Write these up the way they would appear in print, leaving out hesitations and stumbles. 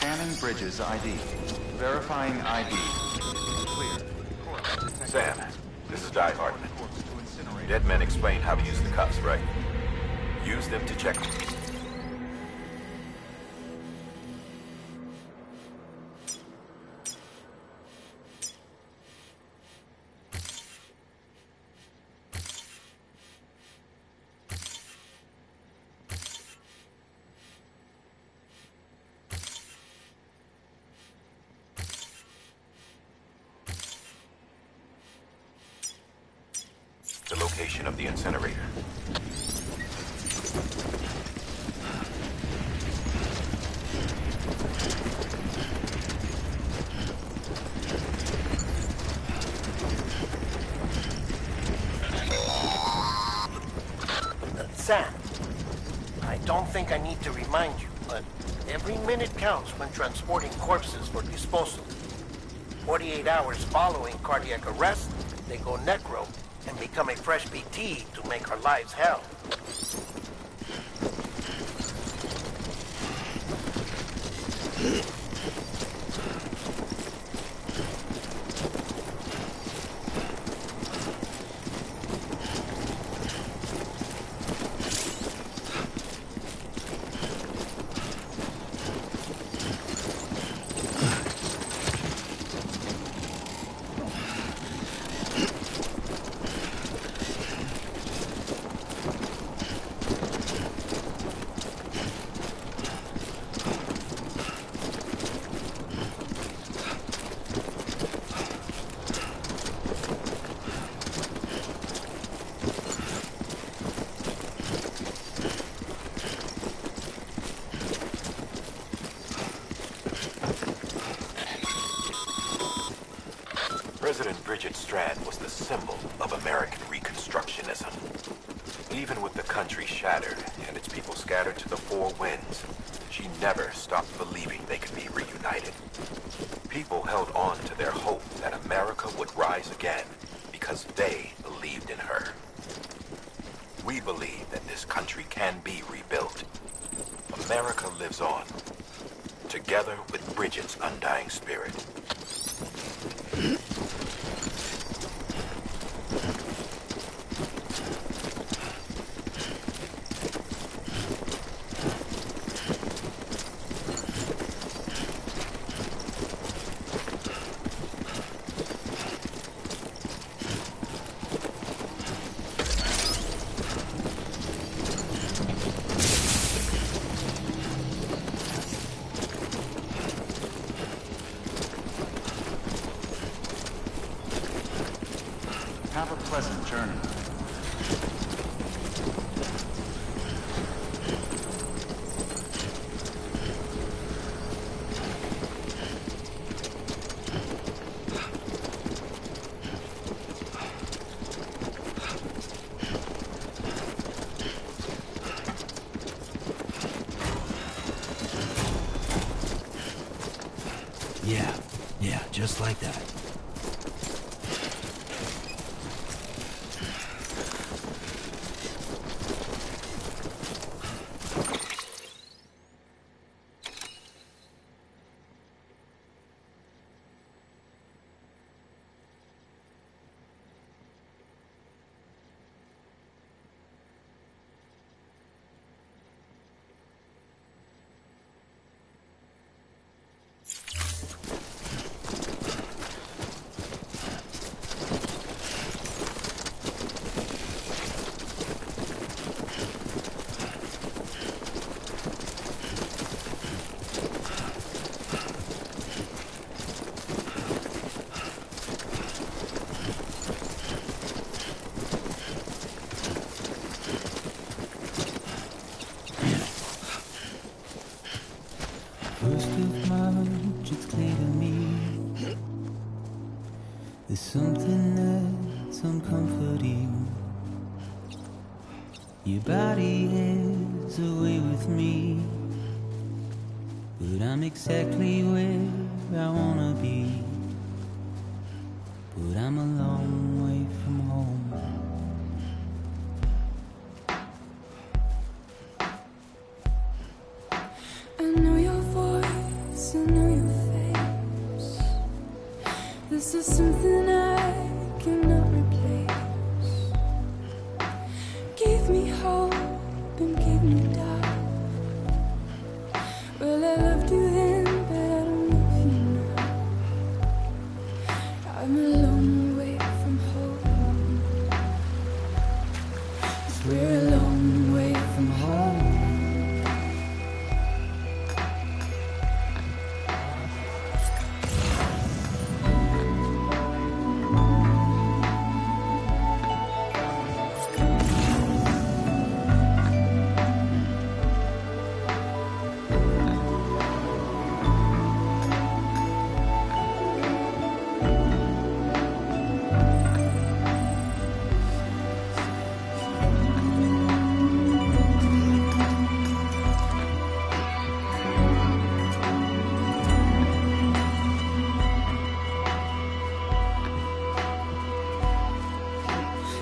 Scanning Bridges ID. Verifying ID. Clear. Sam, this is Die Hartman. Dead men explained how to use the cuffs, right? Use them to check. The location of the incinerator. Sam, I don't think I need to remind you, but every minute counts when transporting corpses for disposal. 48 hours following cardiac arrest, they go necro and become a fresh BT to make our lives hell. President Bridget Strand was the symbol of American Reconstructionism. Even with the country shattered and its people scattered to the four winds, she never stopped believing they could be reunited. People held on to their hope that America would rise again because they believed in her. We believe that this country can be rebuilt. America lives on, together with Bridget's undying spirit. Have a pleasant journey. Yeah, just like that. First of March, it's clear to me there's something that's uncomforting. Your body is away with me, but I'm exactly where I wanna be. But I'm a long way from home. I know your voice We're a long way from home.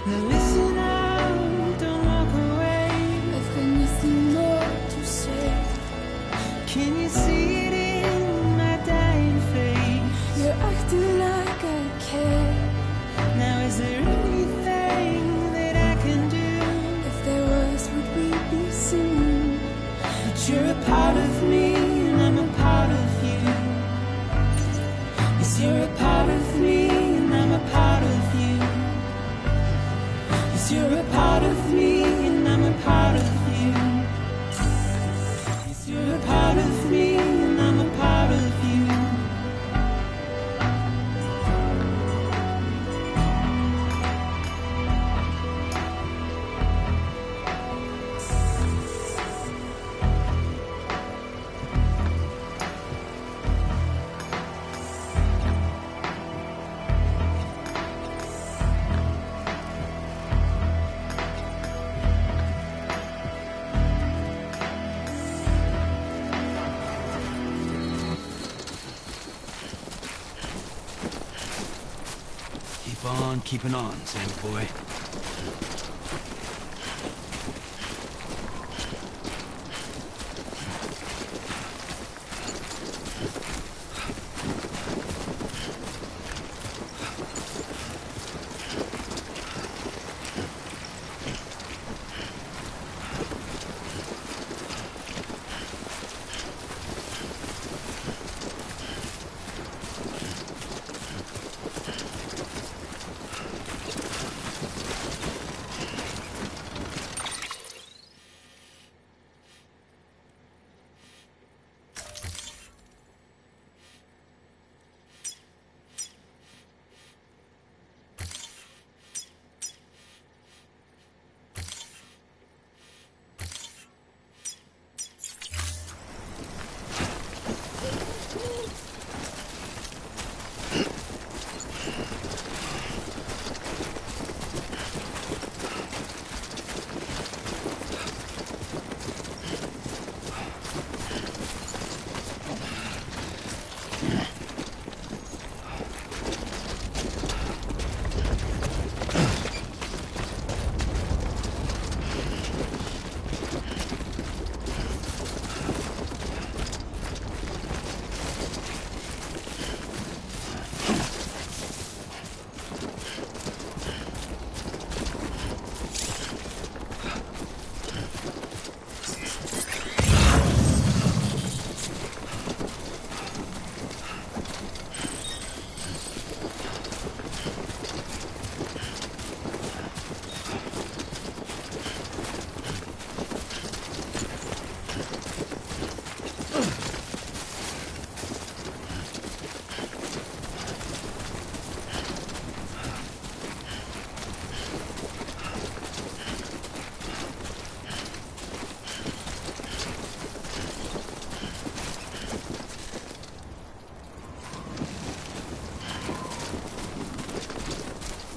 Now listen out, don't walk away. I've got nothing more to say. Can you see it in my dying face? You're acting like I care. Now is there anything that I can do? If there was, would we be singing? But you're a part of me and I'm a part of you. Yes, you're a part of me and I'm a part of you. Yes, you're a part of me and I'm a part of you. Yes, you're a part of me and I'm a part of you. Keep on keeping on, Sandy boy.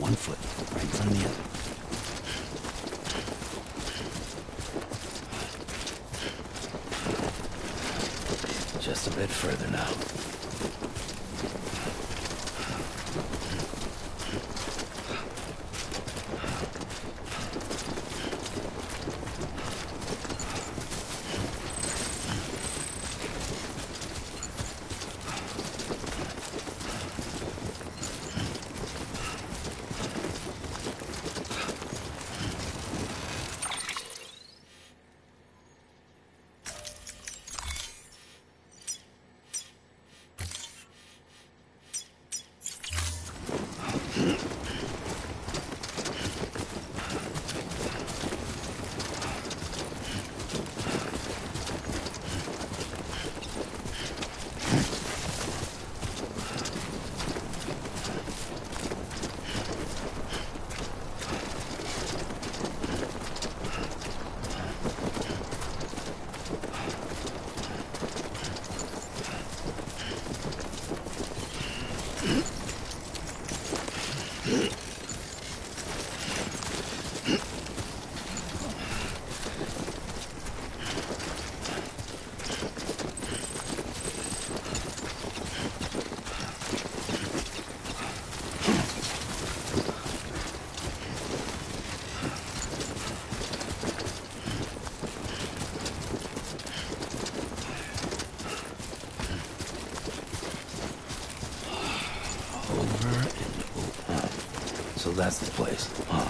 One foot right in front of the other. Just a bit further now. that's the place. Huh.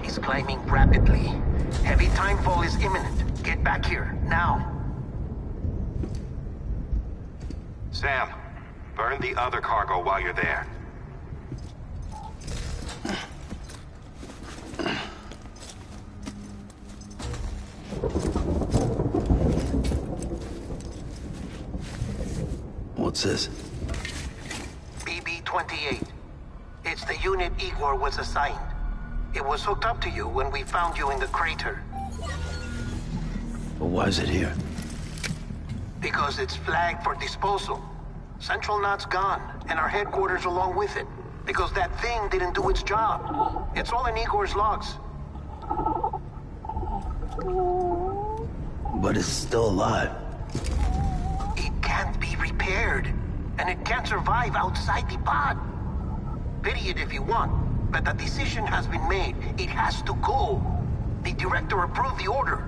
Is climbing rapidly. Heavy timefall is imminent. Get back here, now. Sam, burn the other cargo while you're there. What's this? BB-28. It's the unit Igor was assigned. It was hooked up to you when we found you in the crater. But why is it here? Because it's flagged for disposal. Central Knot's gone, and our headquarters along with it. Because that thing didn't do its job. It's all in Igor's logs. But it's still alive. It can't be repaired, and it can't survive outside the pod. Pity it if you want, but the decision has been made. It has to go. The director approved the order.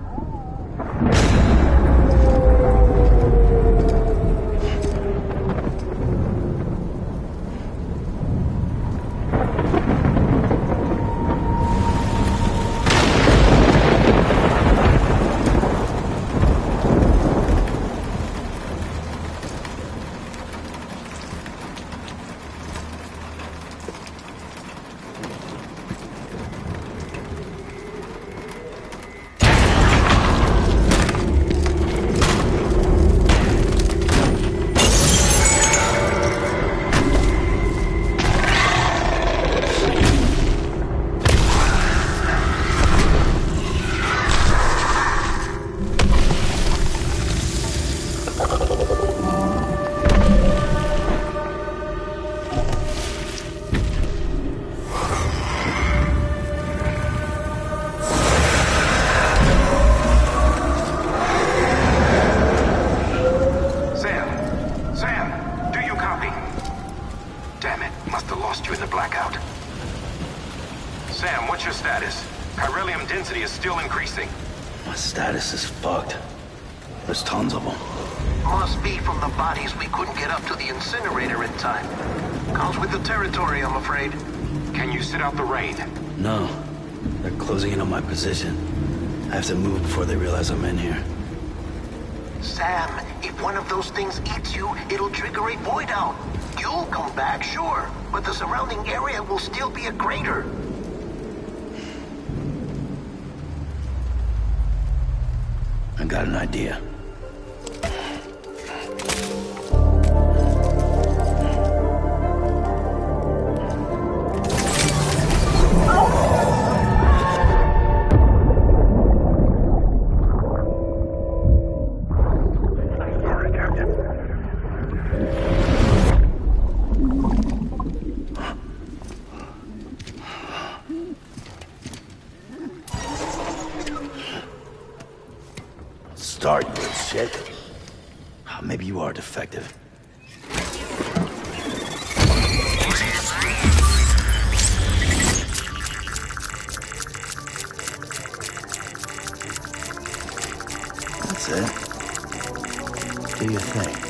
My status is fucked. There's tons of them. Must be from the bodies we couldn't get up to the incinerator in time. Comes with the territory, I'm afraid. Can you sit out the rain? No. They're closing in on my position. I have to move before they realize I'm in here. Sam, if one of those things eats you, it'll trigger a void out. You'll come back, sure, but the surrounding area will still be a crater. I got an idea. Start, you little shit. Oh, maybe you are defective. That's it. Do your thing.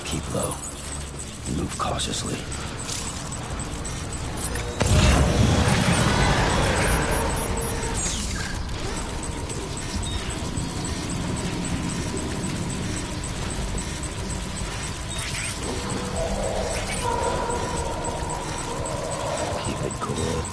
Keep low. Move cautiously. Keep it cool.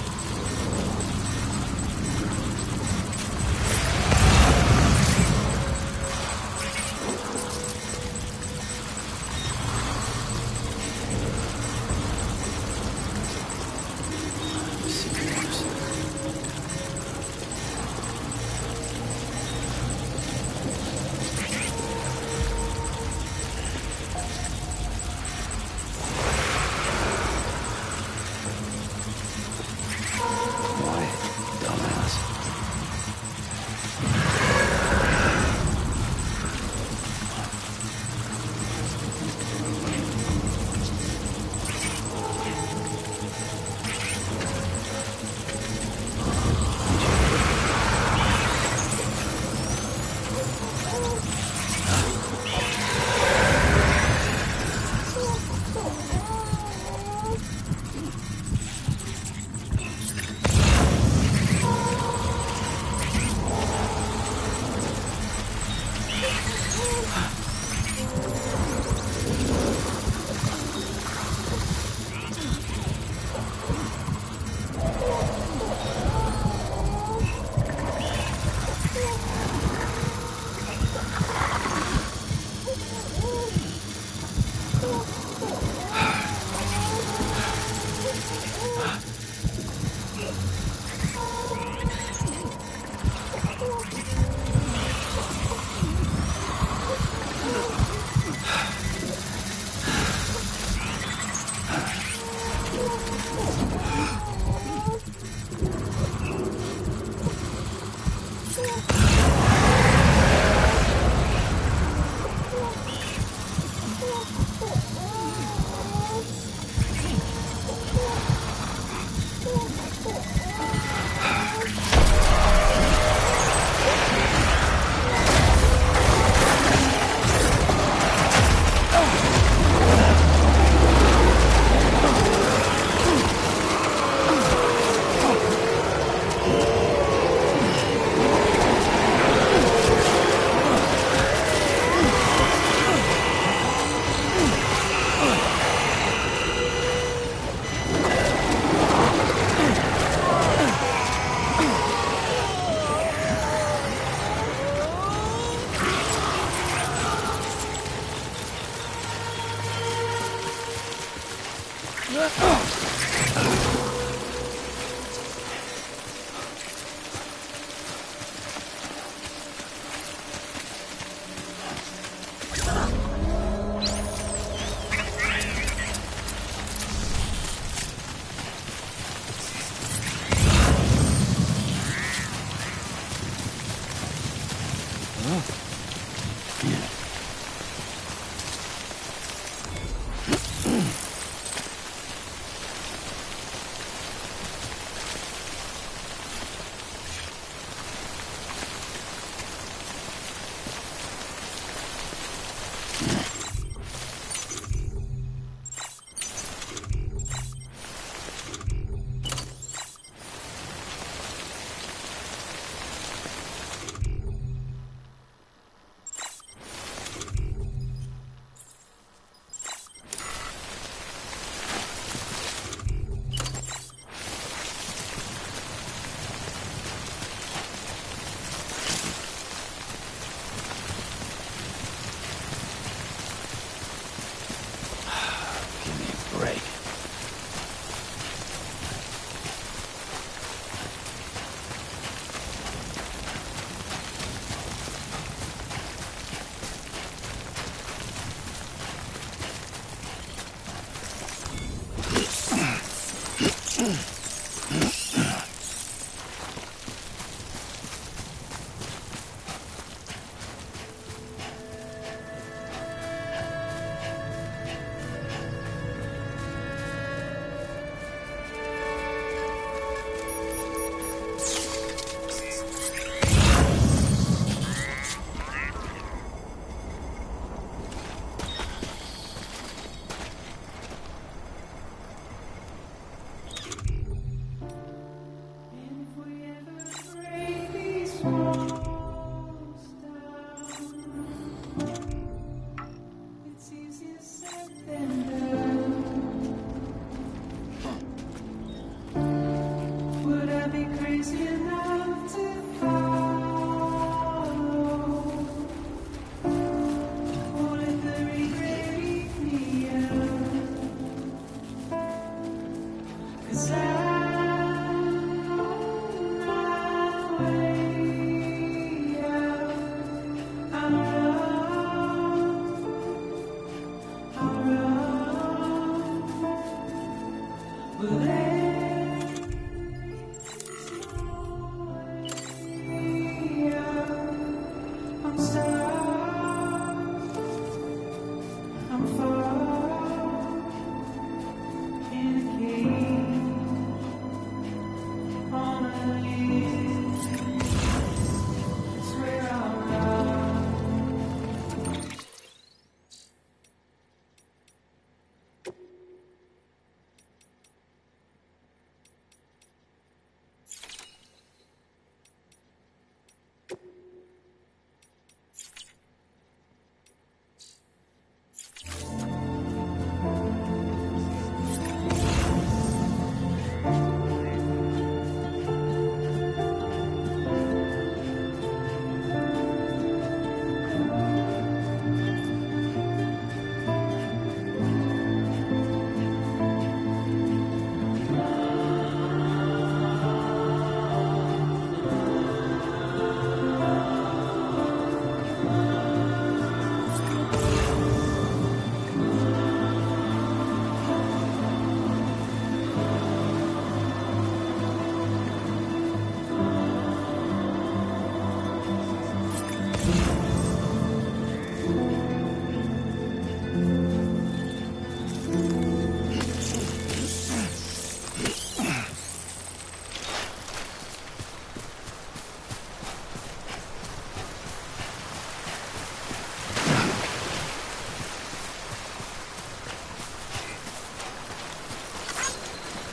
break.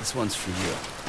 This one's for you.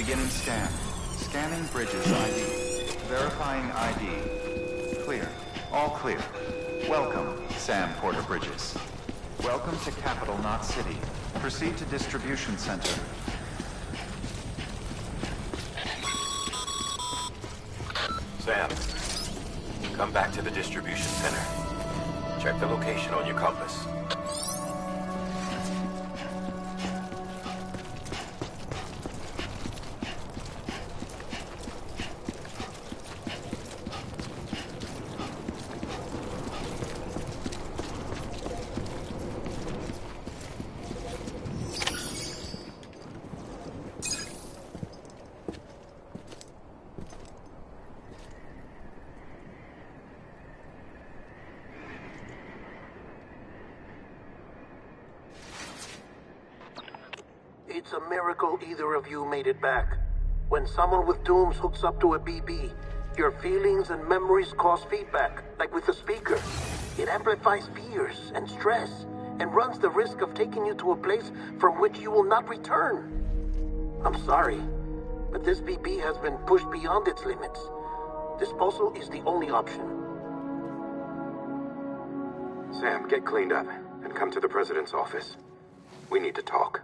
Beginning scan. Scanning Bridges ID. Verifying ID. Clear. All clear. Welcome, Sam Porter Bridges. Welcome to Capital Knot City. Proceed to Distribution Center. Sam, come back to the distribution center. Check the location on your compass. It's a miracle either of you made it back. When someone with dooms hooks up to a BB, your feelings and memories cause feedback, like with a speaker. It amplifies fears and stress, and runs the risk of taking you to a place from which you will not return. I'm sorry, but this BB has been pushed beyond its limits. Disposal is the only option. Sam, get cleaned up and come to the president's office. We need to talk.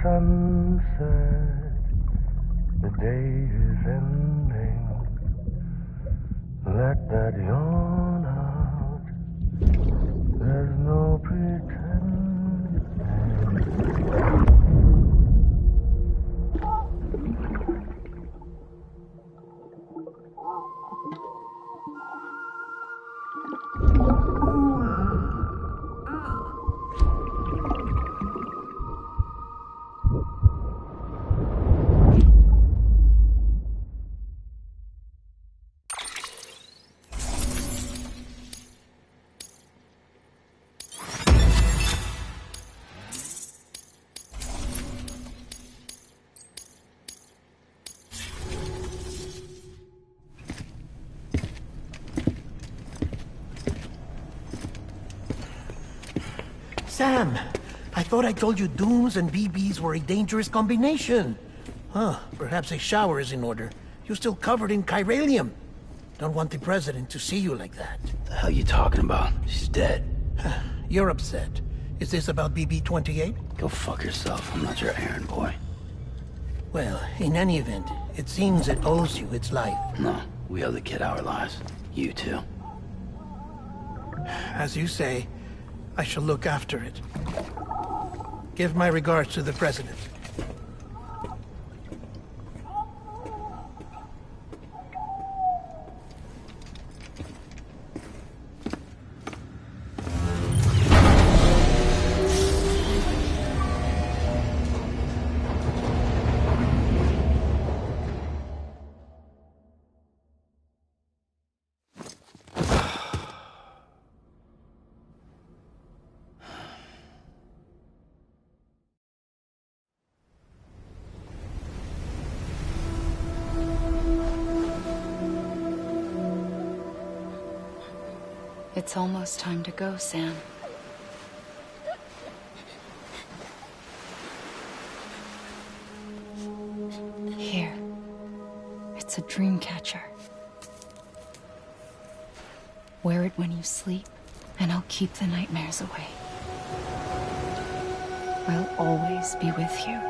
Sunset, the day is ending. Let that yawn out. There's no pretending. Sam, I thought I told you dooms and BBs were a dangerous combination. Huh, perhaps a shower is in order. You're still covered in chiralium. Don't want the president to see you like that. The hell you talking about? She's dead. You're upset. Is this about BB-28? Go fuck yourself. I'm not your errand boy. Well, in any event, it seems it owes you its life. No, we owe the kid our lives. You too. As you say, I shall look after it. Give my regards to the president. It's almost time to go, Sam. Here. It's a dream catcher. Wear it when you sleep, and I'll keep the nightmares away. I'll always be with you.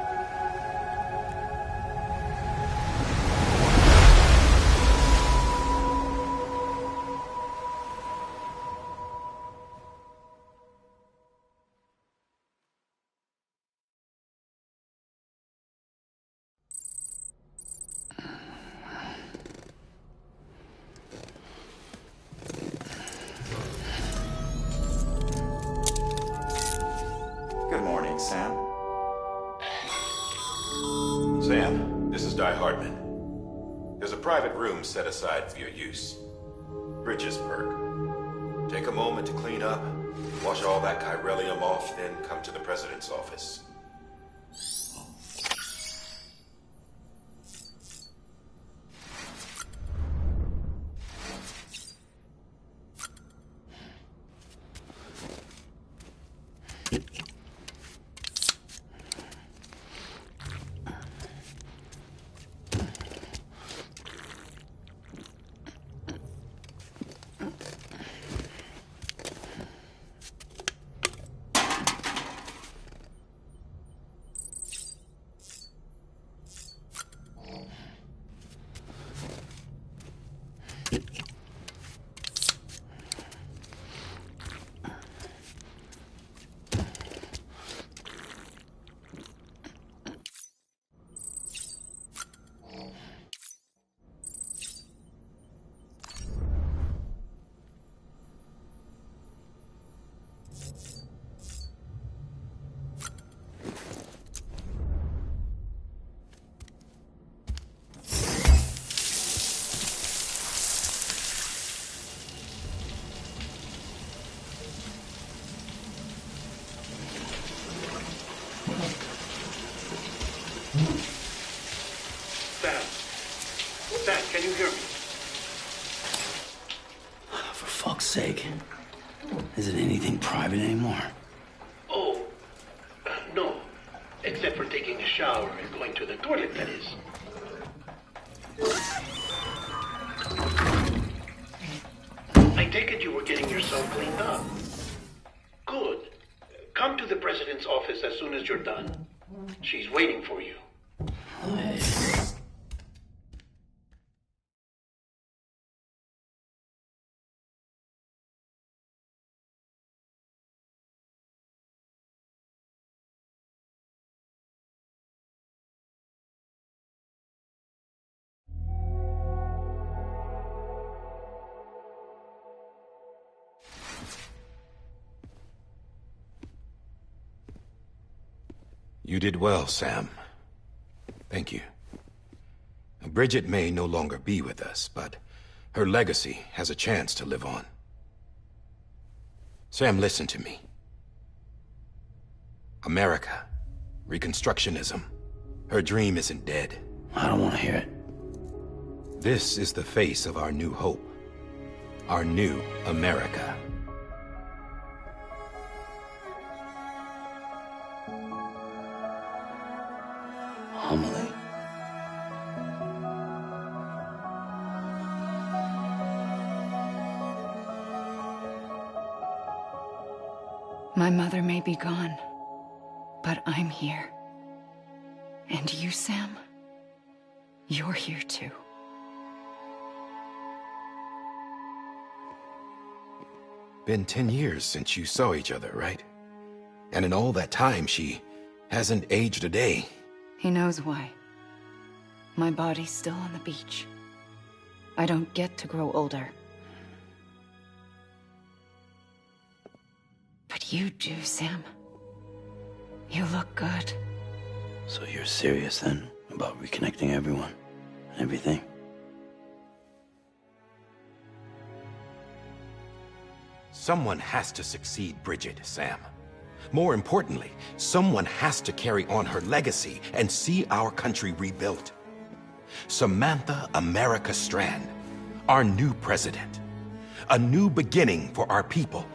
Good morning, Sam. Sam, this is Di Hartman. There's a private room set aside for your use. Bridges perk. Take a moment to clean up, wash all that chiralium off, then come to the president's office. Is it anything private anymore? Oh, no. Except for taking a shower and going to the toilet, that is. I take it you were getting yourself cleaned up. Good. Come to the president's office as soon as you're done. She's waiting for you. You did well, Sam. Thank you. Bridget may no longer be with us, but her legacy has a chance to live on. Sam, listen to me. America, Reconstructionism, her dream isn't dead. I don't want to hear it. This is the face of our new hope. Our new America. Amelie. My mother may be gone, but I'm here. And you, Sam, you're here too. Been 10 years since you saw each other, right? And in all that time, she hasn't aged a day. He knows why. My body's still on the beach. I don't get to grow older. But you do, Sam. You look good. So you're serious then about reconnecting everyone and everything? Someone has to succeed Bridget, Sam. More importantly, someone has to carry on her legacy and see our country rebuilt. Samantha America Strand, our new president. A new beginning for our people,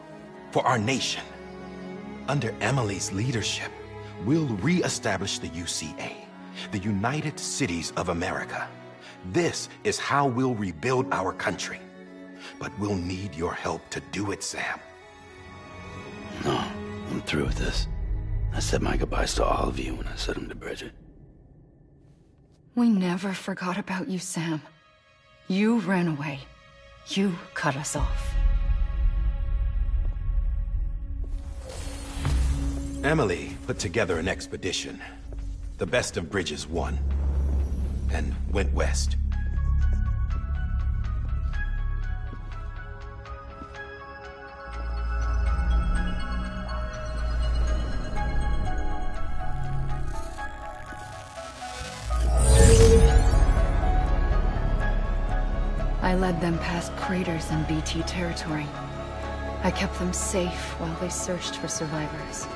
for our nation. Under Emily's leadership, we'll re-establish the UCA, the United Cities of America. This is how we'll rebuild our country. But we'll need your help to do it, Sam. No, I'm through with this. I said my goodbyes to all of you when I said them to Bridget. We never forgot about you, Sam. You ran away. You cut us off. Emily put together an expedition. The best of Bridges won. And went west. I led them past craters in BT territory. I kept them safe while they searched for survivors.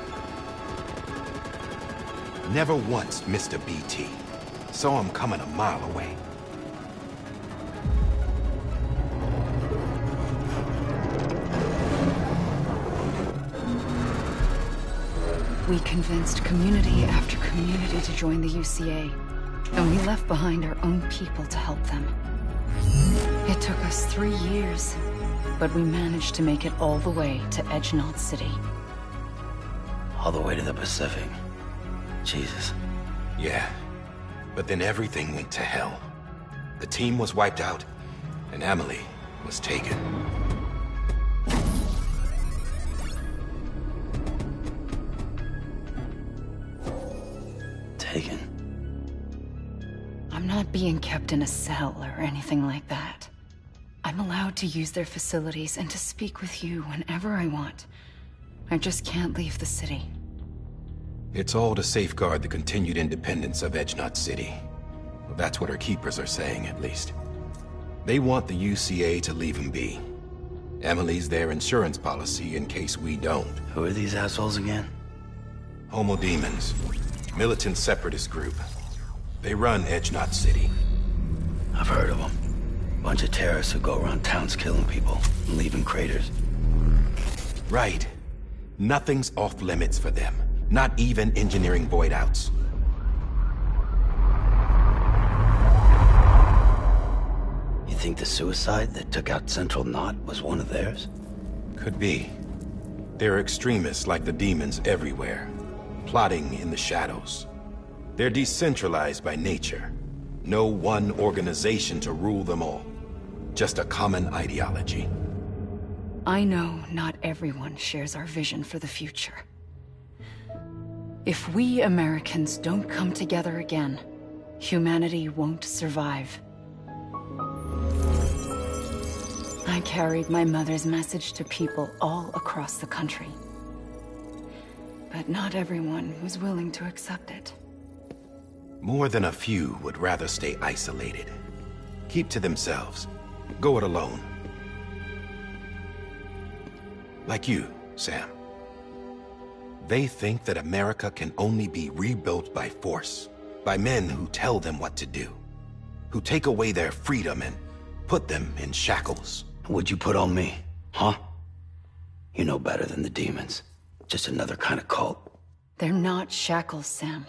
Never once missed a BT. Saw him coming a mile away. We convinced community after community to join the UCA, and we left behind our own people to help them. It took us 3 years, but we managed to make it all the way to Edgenot City. All the way to the Pacific. Jesus. Yeah, but then everything went to hell. The team was wiped out, and Emily was taken. Taken? I'm not being kept in a cell or anything like that. I'm allowed to use their facilities and to speak with you whenever I want. I just can't leave the city. It's all to safeguard the continued independence of Edgenot City. Well, that's what our keepers are saying, at least. They want the UCA to leave him be. Emily's their insurance policy in case we don't. Who are these assholes again? Homo Demons. Militant separatist group. They run Edgenot City. I've heard of them. Bunch of terrorists who go around towns killing people and leaving craters. Right. Nothing's off limits for them. Not even engineering void outs. You think the suicide that took out Central Knot was one of theirs? Could be. There are extremists like the demons everywhere, plotting in the shadows. They're decentralized by nature. No one organization to rule them all. Just a common ideology. I know not everyone shares our vision for the future. If we Americans don't come together again, humanity won't survive. I carried my mother's message to people all across the country. But not everyone was willing to accept it. More than a few would rather stay isolated. Keep to themselves. Go it alone. Like you, Sam. They think that America can only be rebuilt by force, by men who tell them what to do, who take away their freedom and put them in shackles. What'd you put on me, huh? You know better than the demons. Just another kind of cult. They're not shackles, Sam.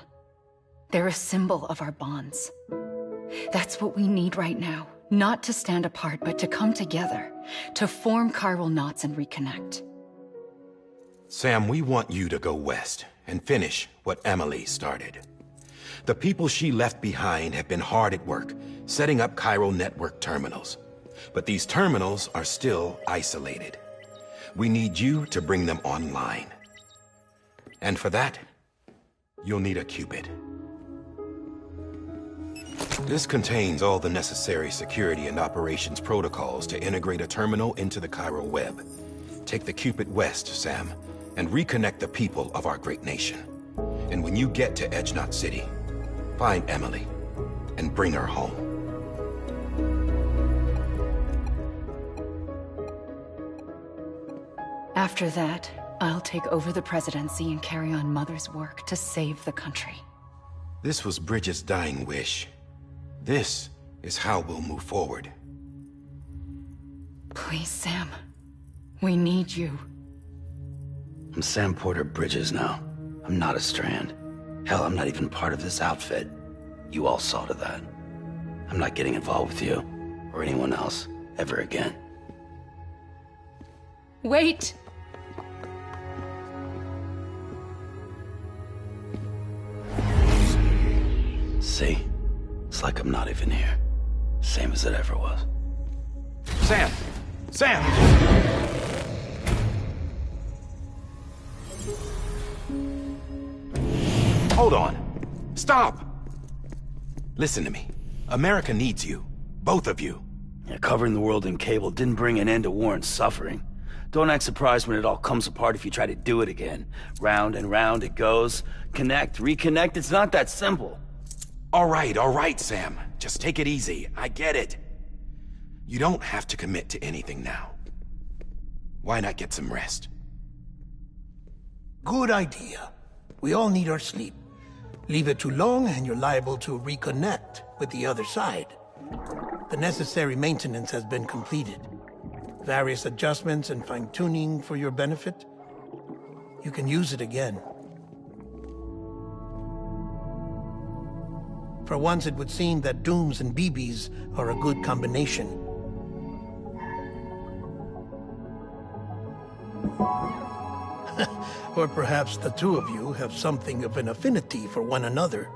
They're a symbol of our bonds. That's what we need right now. Not to stand apart, but to come together. To form chiral knots and reconnect. Sam, we want you to go west and finish what Emily started. The people she left behind have been hard at work, setting up chiral network terminals. But these terminals are still isolated. We need you to bring them online. And for that, you'll need a Cupid. This contains all the necessary security and operations protocols to integrate a terminal into the chiral web. Take the Cupid west, Sam, and reconnect the people of our great nation. And when you get to Edge Knot City, find Emily and bring her home. After that, I'll take over the presidency and carry on Mother's work to save the country. This was Bridget's dying wish. This is how we'll move forward. Please, Sam. We need you. I'm Sam Porter Bridges now. I'm not a Strand. Hell, I'm not even part of this outfit. You all saw to that. I'm not getting involved with you, or anyone else, ever again. Wait! See? It's like I'm not even here. Same as it ever was. Sam! Sam! Hold on. Stop! Listen to me. America needs you. Both of you. Yeah, covering the world in cable didn't bring an end to war and suffering. Don't act surprised when it all comes apart if you try to do it again. Round and round it goes. Connect, reconnect, it's not that simple. All right, Sam. Just take it easy. I get it. You don't have to commit to anything now. Why not get some rest? Good idea. We all need our sleep. Leave it too long and you're liable to reconnect with the other side. The necessary maintenance has been completed. Various adjustments and fine-tuning for your benefit. You can use it again. For once, it would seem that Dooms and BBs are a good combination. Or perhaps the two of you have something of an affinity for one another.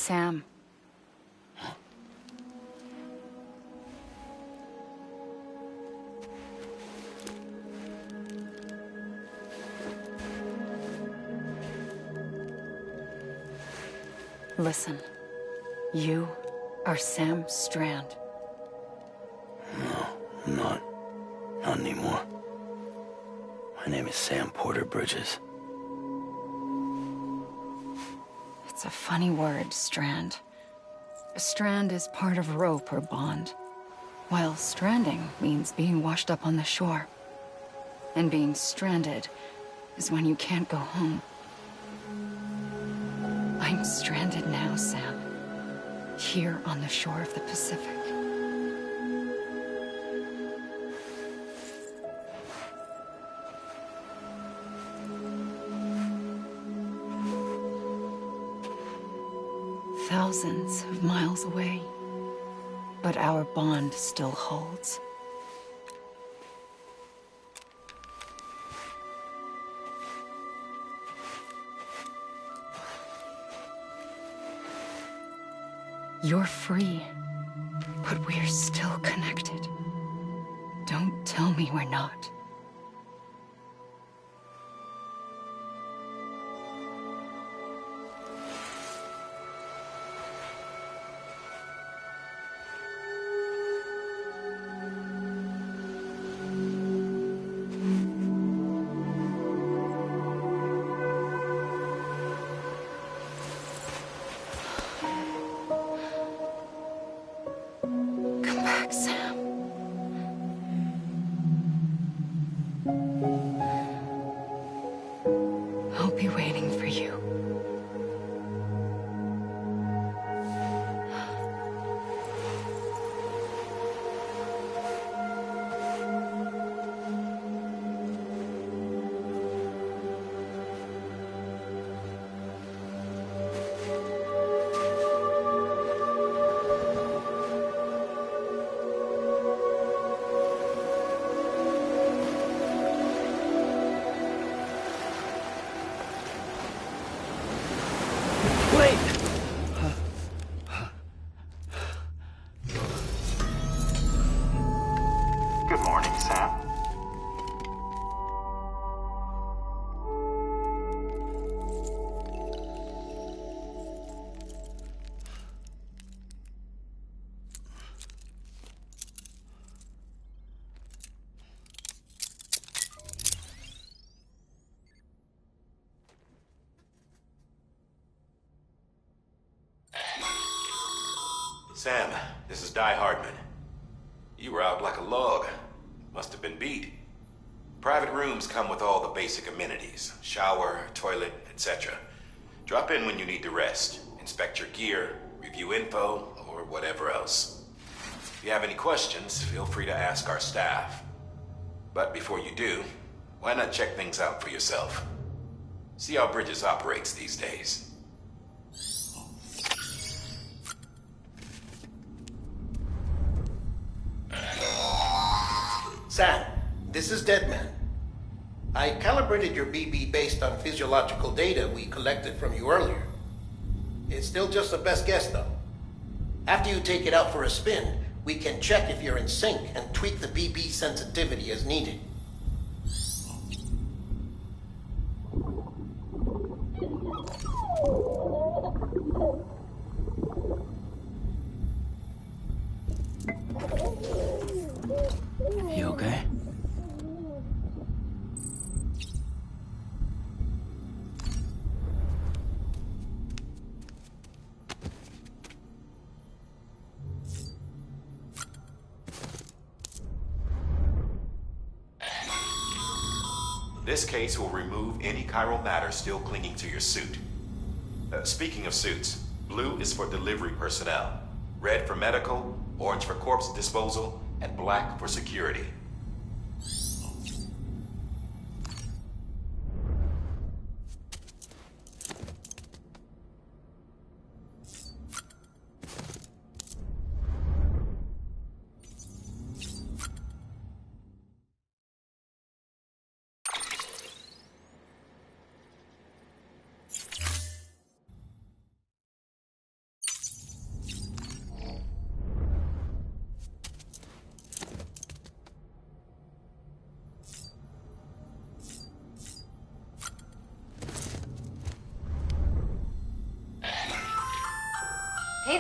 Sam. Listen, you are Sam Strand. No, I'm not. Not anymore. My name is Sam Porter Bridges. It's a funny word, Strand. A strand is part of rope or bond, while stranding means being washed up on the shore. And being stranded is when you can't go home. I'm stranded now, Sam. Here on the shore of the Pacific. Thousands of miles away. But our bond still holds. You're free, but we're still connected. Don't tell me we're not. Come back, Sam. I'll be waiting for you. Good morning, Sam. Sam, this is Di Hardman. You were out like a log. Must have been beat. Private rooms come with all the basic amenities. Shower, toilet, etc. Drop in when you need to rest. Inspect your gear, review info, or whatever else. If you have any questions, feel free to ask our staff. But before you do, why not check things out for yourself? See how Bridges operates these days. Sam, this is Deadman. I calibrated your BB based on physiological data we collected from you earlier. It's still just a best guess, though. After you take it out for a spin, we can check if you're in sync and tweak the BB sensitivity as needed. You okay? This case will remove any chiral matter still clinging to your suit. Speaking of suits, blue is for delivery personnel, red for medical, orange for corpse disposal, and black for security.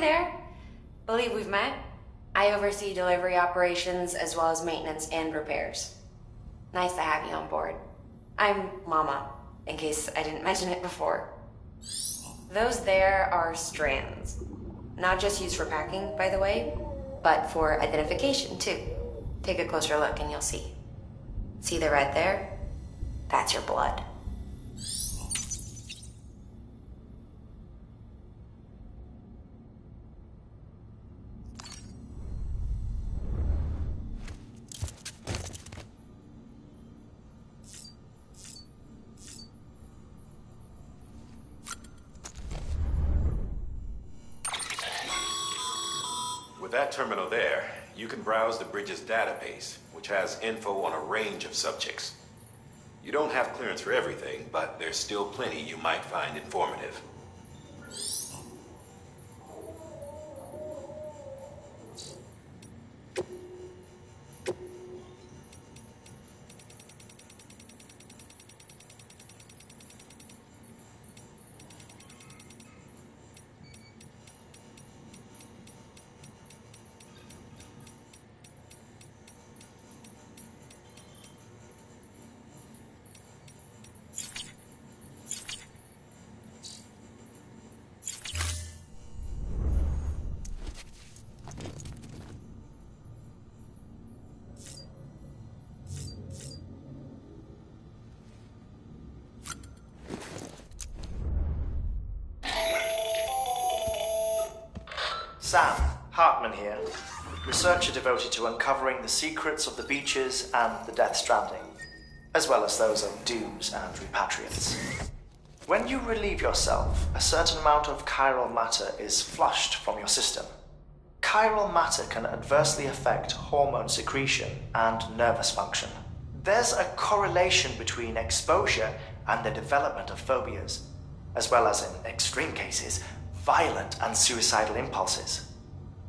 there. Believe we've met. I oversee delivery operations as well as maintenance and repairs. Nice to have you on board. I'm Mama, in case I didn't mention it before. Those there are strands. Not just used for packing, by the way, but for identification, too. Take a closer look and you'll see. See the red there? That's your blood. With that terminal there, you can browse the bridge's database, which has info on a range of subjects. You don't have clearance for everything, but there's still plenty you might find informative. Sam, Hartman here, researcher devoted to uncovering the secrets of the beaches and the Death Stranding, as well as those of dooms and repatriates. When you relieve yourself, a certain amount of chiral matter is flushed from your system. Chiral matter can adversely affect hormone secretion and nervous function. There's a correlation between exposure and the development of phobias, as well as, in extreme cases, violent and suicidal impulses.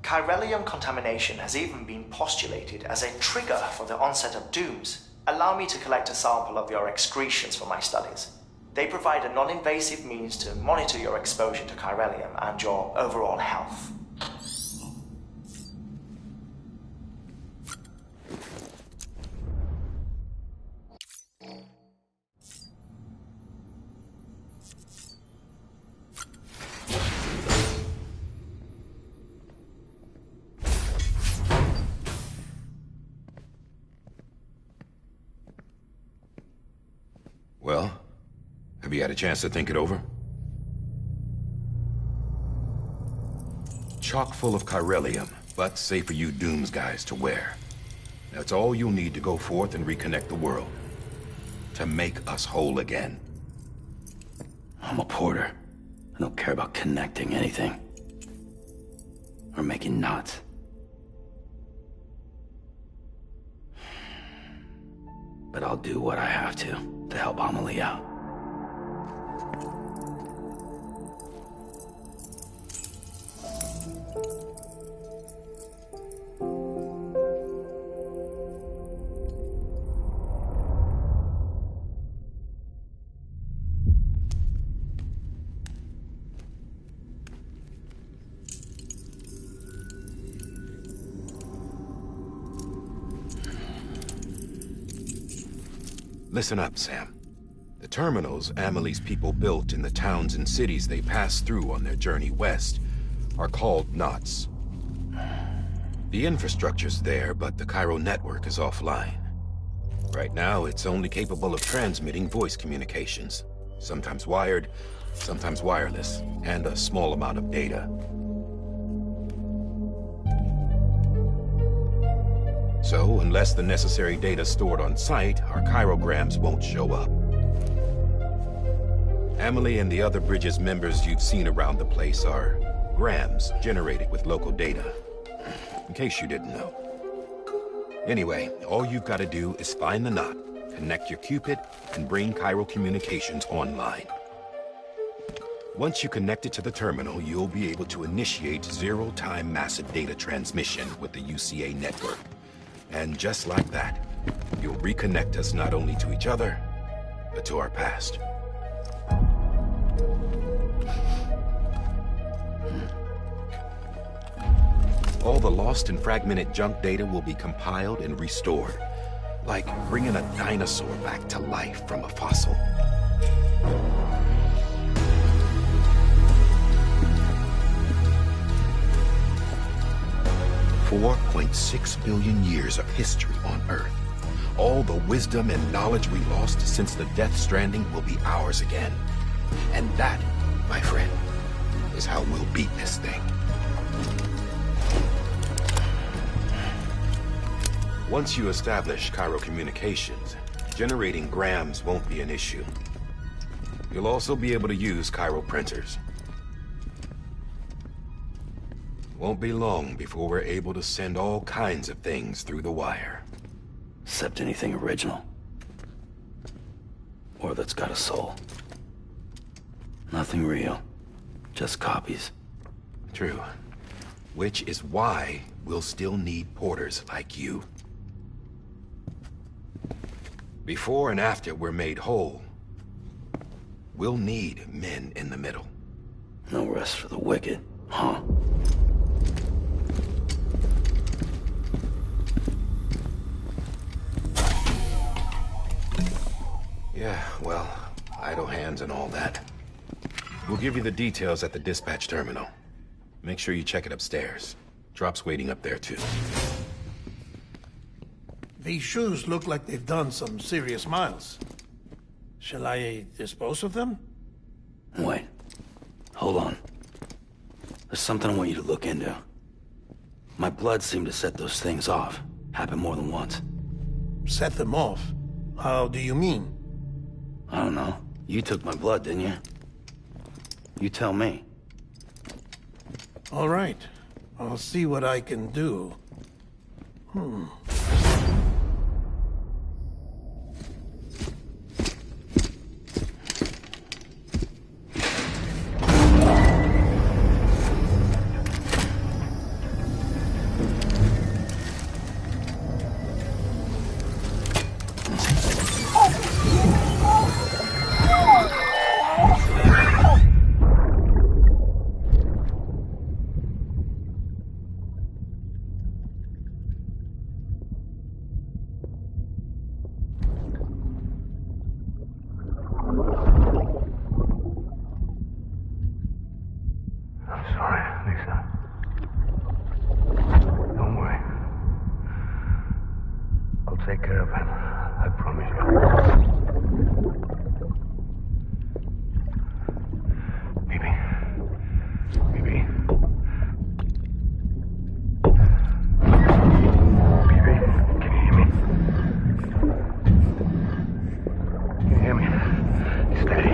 Chiralium contamination has even been postulated as a trigger for the onset of dooms. Allow me to collect a sample of your excretions for my studies. They provide a non-invasive means to monitor your exposure to chiralium and your overall health. Well, have you had a chance to think it over? Chock full of chiralium, but safe for you Dooms guys to wear. That's all you'll need to go forth and reconnect the world. To make us whole again. I'm a porter. I don't care about connecting anything. Or making knots. But I'll do what I have to help Amelie out. Listen up, Sam. The terminals Amelie's people built in the towns and cities they passed through on their journey west are called knots. The infrastructure's there, but the Cairo network is offline. Right now, it's only capable of transmitting voice communications. Sometimes wired, sometimes wireless, and a small amount of data. So, unless the necessary data stored on site, our chirograms won't show up. Amelie and the other Bridges members you've seen around the place are grams generated with local data. In case you didn't know. Anyway, all you've got to do is find the knot, connect your Cupid, and bring Cairo communications online. Once you connect it to the terminal, you'll be able to initiate zero-time massive data transmission with the UCA network. And just like that, you'll reconnect us not only to each other, but to our past. All the lost and fragmented junk data will be compiled and restored. Like bringing a dinosaur back to life from a fossil. $4.6 billion years of history on Earth. All the wisdom and knowledge we lost since the Death Stranding will be ours again. And that, my friend, is how we'll beat this thing. Once you establish Cairo communications, generating grams won't be an issue. You'll also be able to use Cairo printers. Won't be long before we're able to send all kinds of things through the wire. Except anything original. Or that's got a soul. Nothing real. Just copies. True. Which is why we'll still need porters like you. Before and after we're made whole, we'll need men in the middle. No rest for the wicked, huh? Yeah, well, idle hands and all that. We'll give you the details at the dispatch terminal. Make sure you check it upstairs. Drop's waiting up there, too. These shoes look like they've done some serious miles. Shall I dispose of them? Wait. Hold on. There's something I want you to look into. My blood seemed to set those things off. Happened more than once. Set them off? How do you mean? I don't know. You took my blood, didn't you? You tell me. All right. I'll see what I can do. Take care of him. I promise you. Baby. Baby. Baby, can you hear me? Can you hear me? Steady.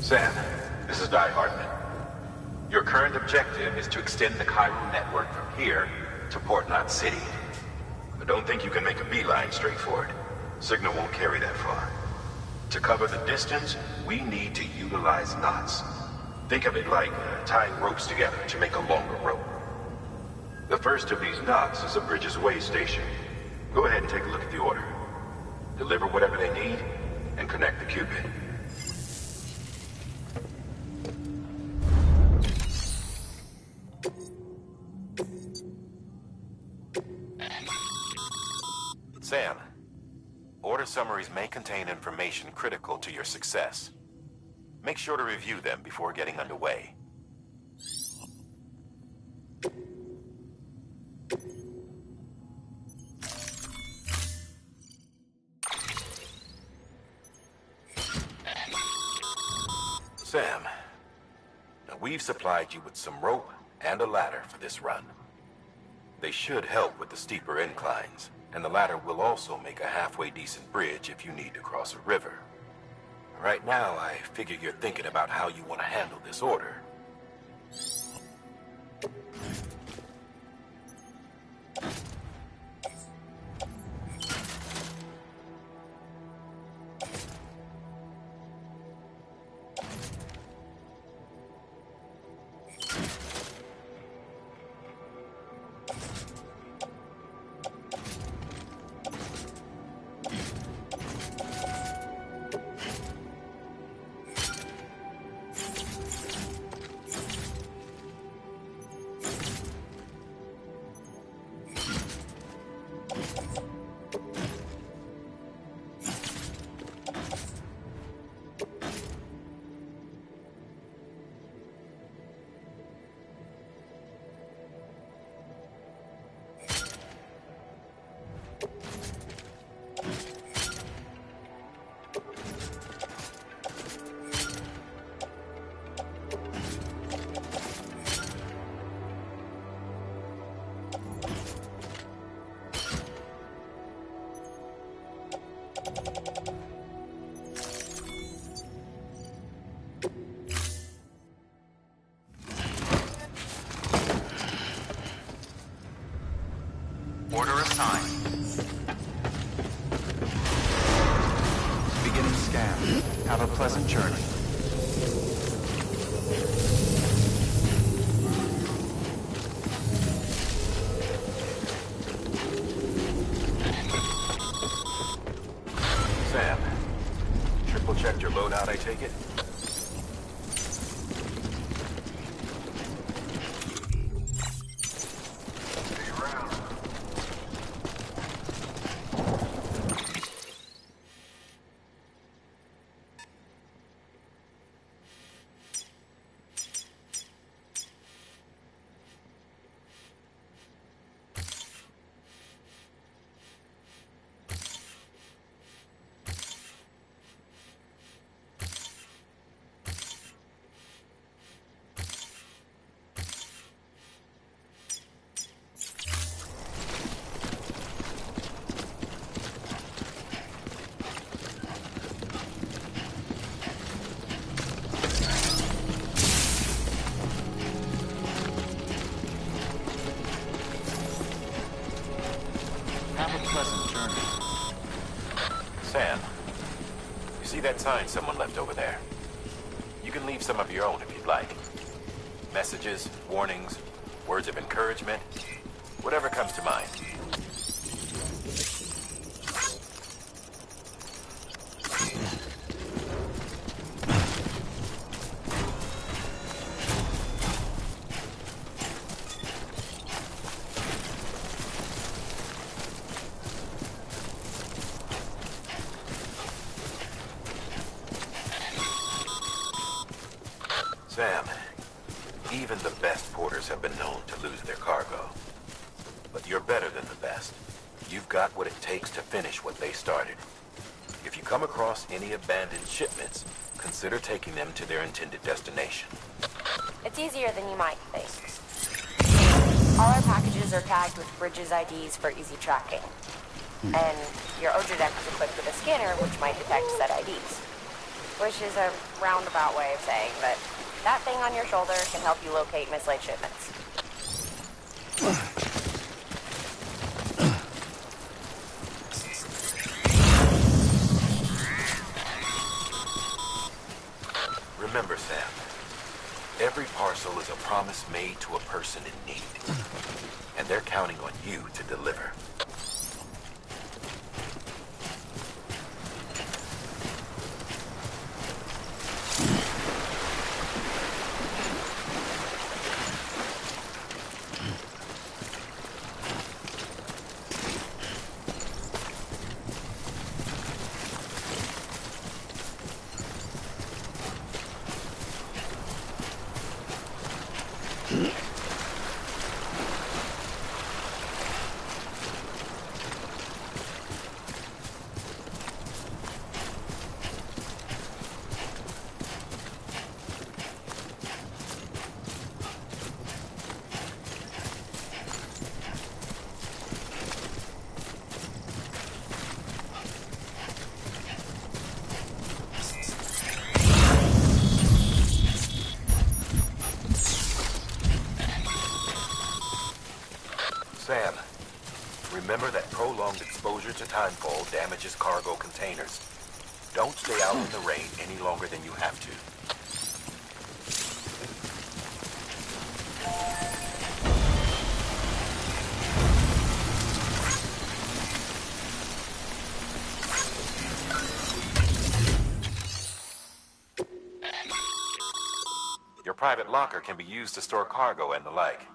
Sam, this is Di Hartman. Your current objective is to extend the Cairo network from here to Port Knot City. I don't think you can make a beeline straight for it. Signal won't carry that far. To cover the distance, we need to utilize knots. Think of it like tying ropes together to make a longer rope. The first of these knots is a Bridges Way station. Go ahead and take a look at the order. Deliver whatever they need, and connect the Cupid. Sam, order summaries may contain information critical to your success. Make sure to review them before getting underway. Sam, now we've supplied you with some rope and a ladder for this run. They should help with the steeper inclines, and the ladder will also make a halfway decent bridge if you need to cross a river. Right now, I figure you're thinking about how you want to handle this order. Order assigned. Beginning scan. Have a pleasant journey. Sam, triple checked your loadout, I take it? Have a pleasant journey. Sam, you see that sign someone left over there? You can leave some of your own if you'd like. Messages, warnings, words of encouragement, whatever comes to mind. Sam, even the best porters have been known to lose their cargo. But you're better than the best. You've got what it takes to finish what they started. If you come across any abandoned shipments, consider taking them to their intended destination. It's easier than you might think. All our packages are tagged with Bridges IDs for easy tracking. And your Ojodeck is equipped with a scanner which might detect said IDs. Which is a roundabout way of saying that that thing on your shoulder can help you locate mislaid shipments. Remember, Sam, every parcel is a promise made to a person in need. And they're counting on you to deliver. hundreds of timefall damages cargo containers. Don't stay out in the rain any longer than you have to. Your private locker can be used to store cargo and the like.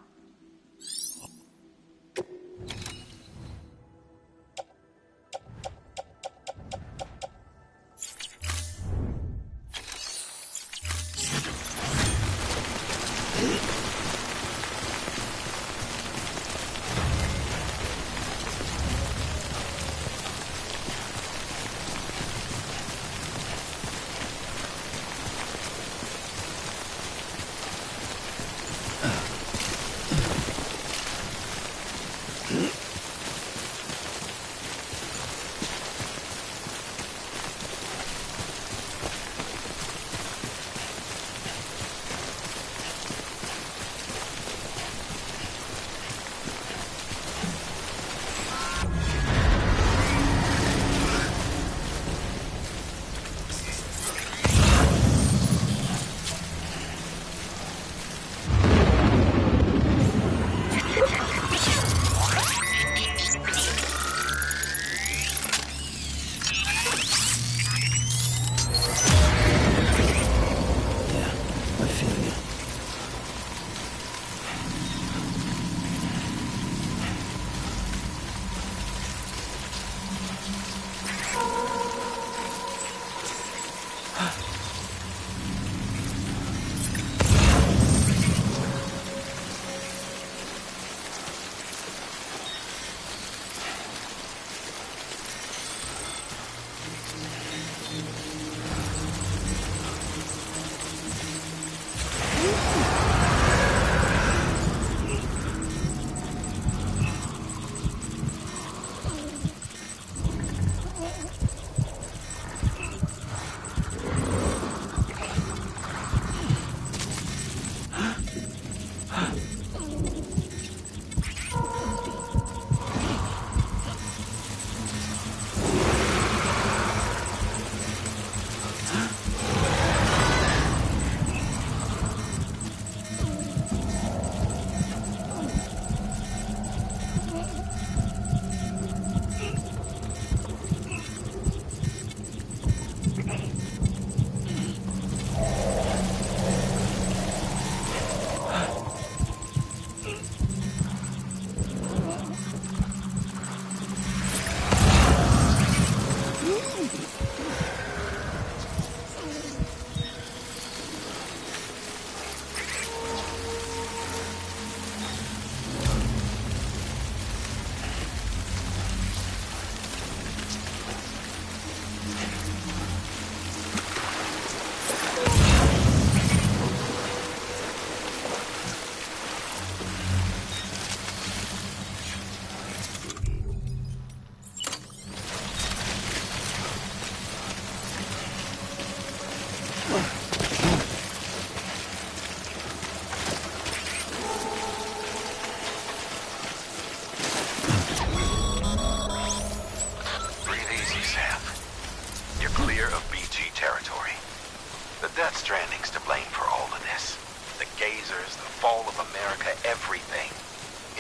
Stranding's to blame for all of this. The gazers, the fall of America, everything.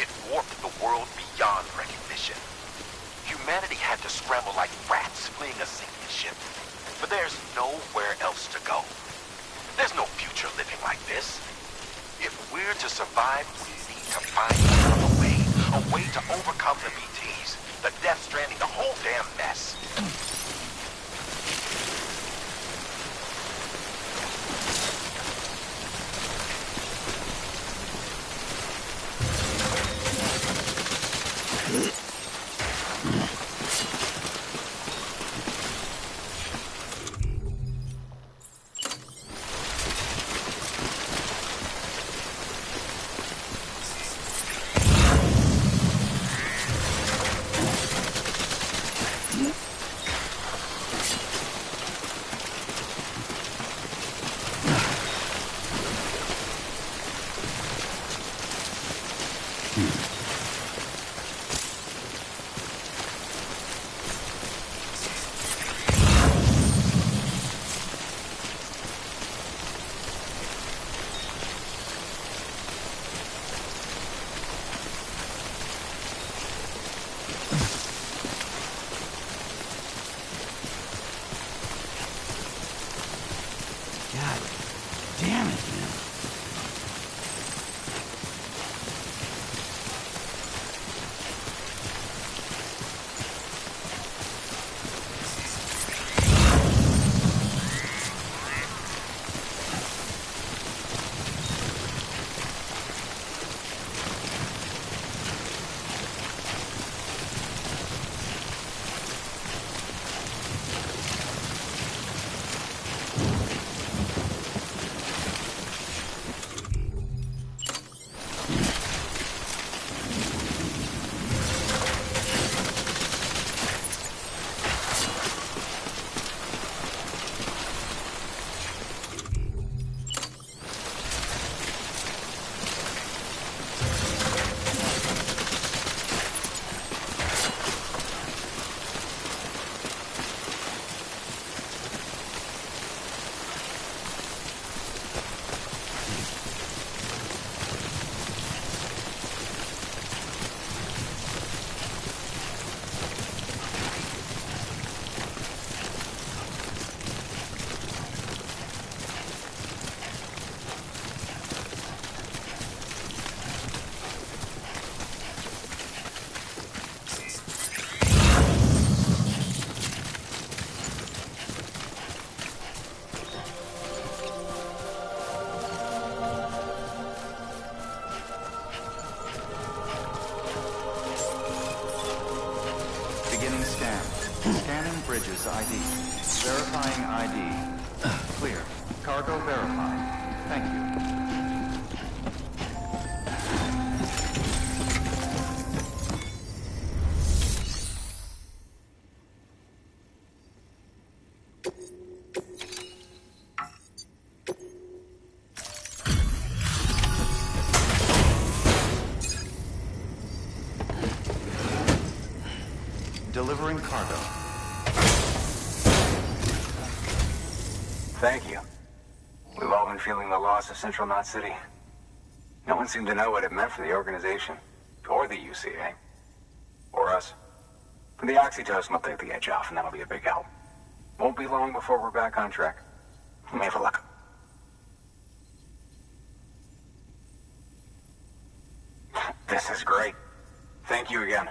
It warped the world beyond recognition. Humanity had to scramble like rats fleeing a sinking ship. But there's nowhere else to go. There's no future living like this. If we're to survive, we need to find another way. A way to overcome the BTs, the Death Stranding, the whole damn mess. God damn it, man. Beginning scan. Scanning bridges ID. Verifying ID. Clear. Cargo verified. Thank you. Delivering cargo. Thank you. We've all been feeling the loss of Central Knot City. No one seemed to know what it meant for the organization, or the UCA, or us. The oxytocin will take the edge off, and that'll be a big help. Won't be long before we're back on track. We may have a luck. This is great. Thank you again.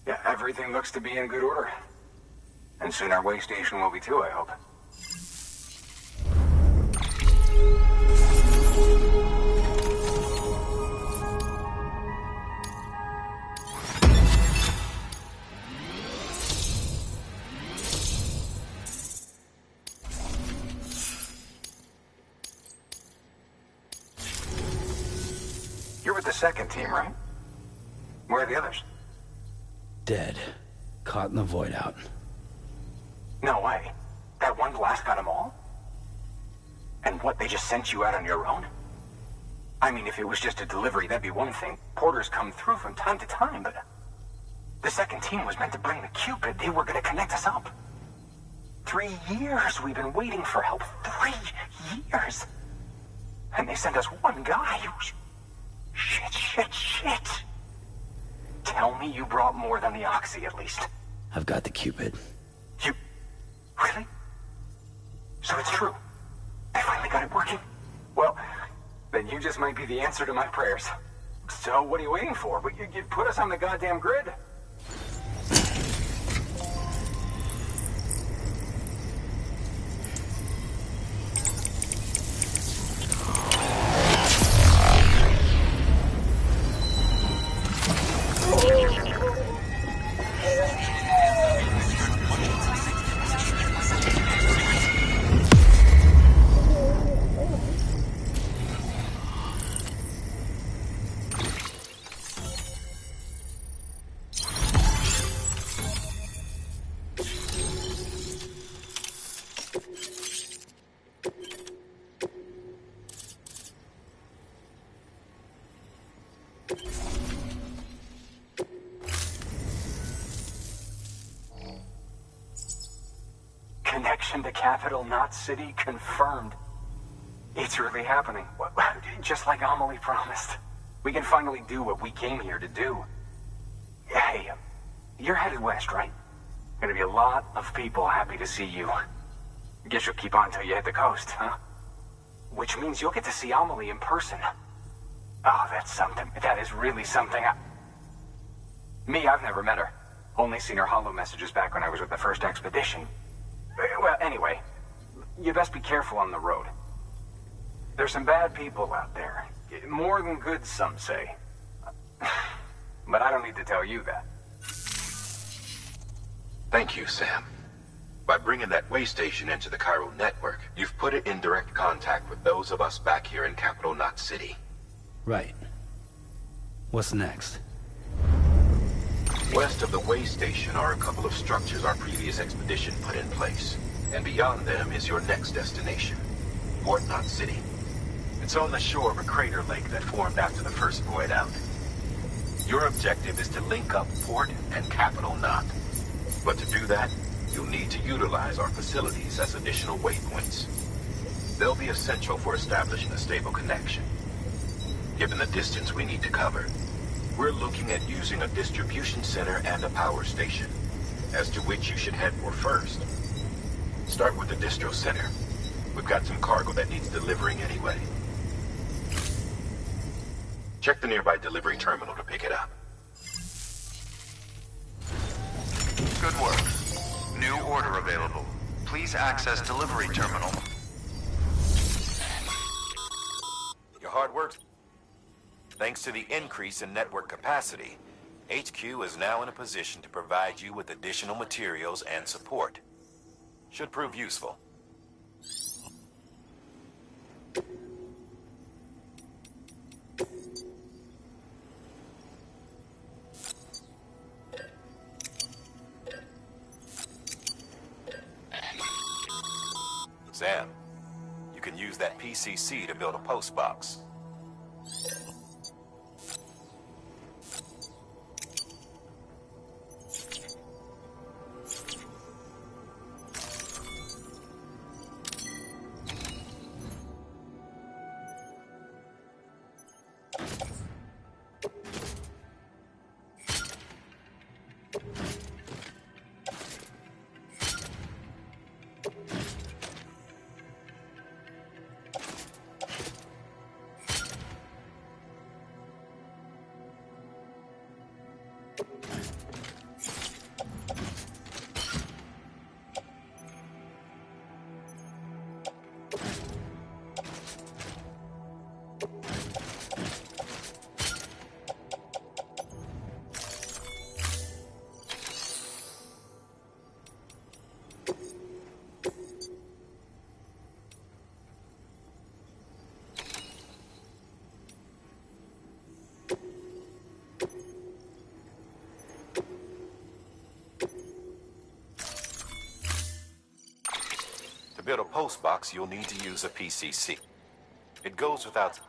Yeah, everything looks to be in good order. And soon our way station will be too, I hope. You're with the second team, right? Where are the others? Dead. Caught in the void out. No way. That one blast got them all? And what, they just sent you out on your own? I mean, if it was just a delivery, that'd be one thing. Porters come through from time to time, but... The second team was meant to bring the Cupid. They were gonna connect us up. 3 years we've been waiting for help. 3 years! And they sent us one guy. Shit. Tell me you brought more than the Oxy, at least. I've got the Cupid. You... Really? So it's true. They finally got it working? Well, then you just might be the answer to my prayers. So what are you waiting for? You put us on the goddamn grid. Connection to Capital Knot City confirmed. It's really happening. Just like Amelie promised. We can finally do what we came here to do. Hey, you're headed west, right? Gonna be a lot of people happy to see you. Guess you'll keep on till you hit the coast, huh? Which means you'll get to see Amelie in person. Oh, that's something. That is really something. Me, I've never met her. Only seen her holo messages back when I was with the first expedition. Well, anyway, you best be careful on the road. There's some bad people out there. More than good, some say. But I don't need to tell you that. Thank you, Sam. By bringing that way station into the Cairo network, you've put it in direct contact with those of us back here in Capital Knot City. Right. What's next? West of the way station are a couple of structures our previous expedition put in place. And beyond them is your next destination, Port Knot City. It's on the shore of a crater lake that formed after the first void out. Your objective is to link up Port and Capital Knot. But to do that, you'll need to utilize our facilities as additional waypoints. They'll be essential for establishing a stable connection. Given the distance we need to cover, we're looking at using a distribution center and a power station, as to which you should head for first. Start with the distro center. We've got some cargo that needs delivering anyway. Check the nearby delivery terminal to pick it up. Good work. New order available. Please access delivery terminal. Your hard work. Thanks to the increase in network capacity, HQ is now in a position to provide you with additional materials and support. Should prove useful. Sam, you can use that PCC to build a post box. To build a post box, you'll need to use a PCC. It goes without...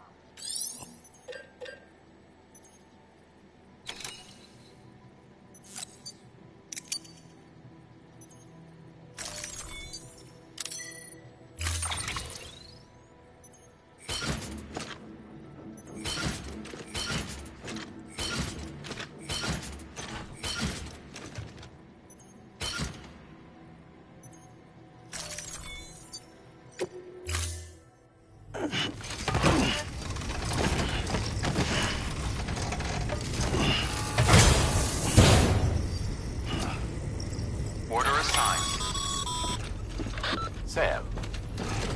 Sam,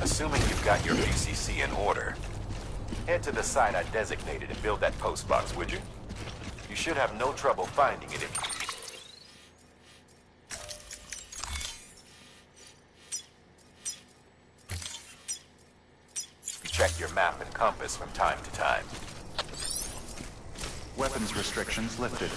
assuming you've got your PCC in order, head to the site I designated and build that post box, would you? You should have no trouble finding it if you check your map and compass from time to time. Weapons restrictions lifted.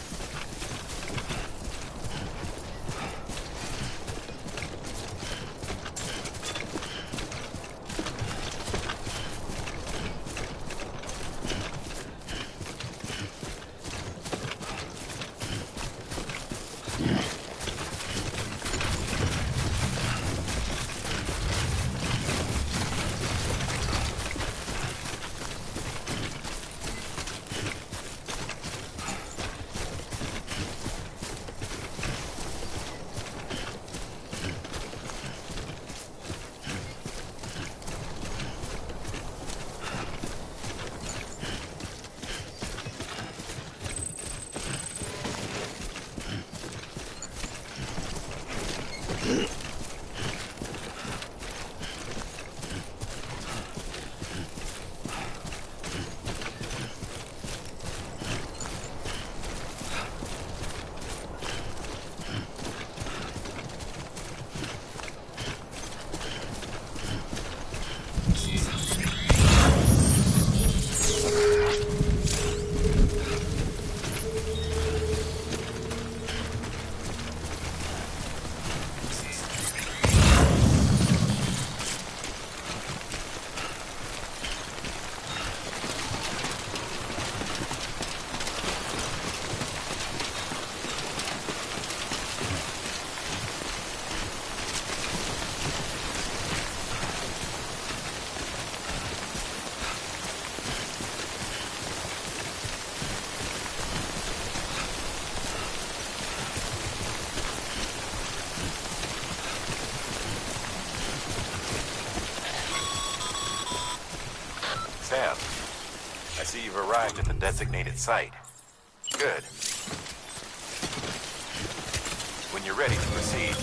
Sam, I see you've arrived at the designated site. Good. When you're ready to proceed...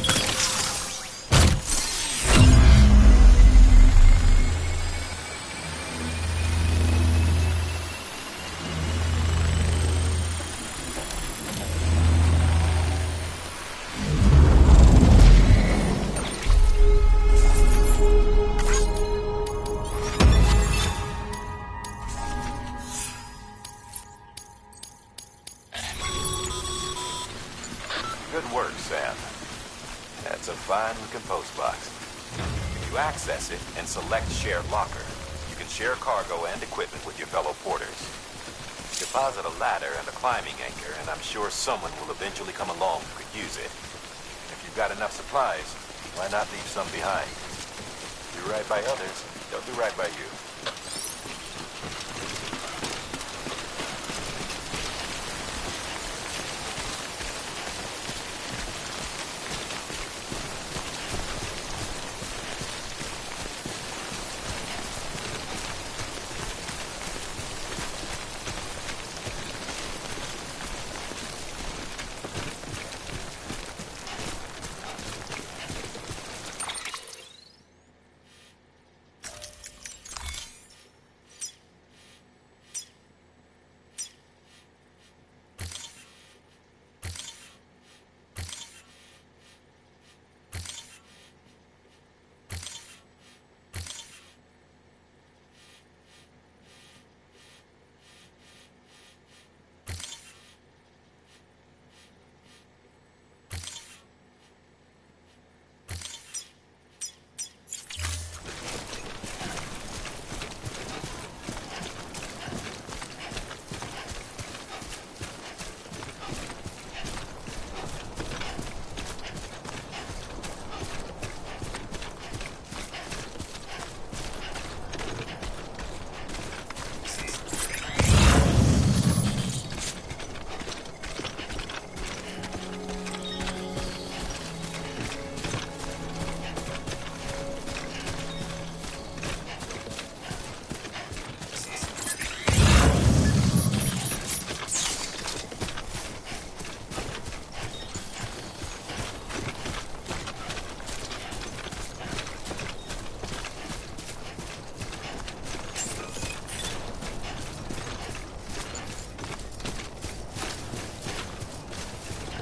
Good work, Sam. That's a fine-looking postbox. If you access it and select Share Locker, you can share cargo and equipment with your fellow porters. Deposit a ladder and a climbing anchor, and I'm sure someone will eventually come along who could use it. If you've got enough supplies, why not leave some behind? Do right by others, they'll do right by you.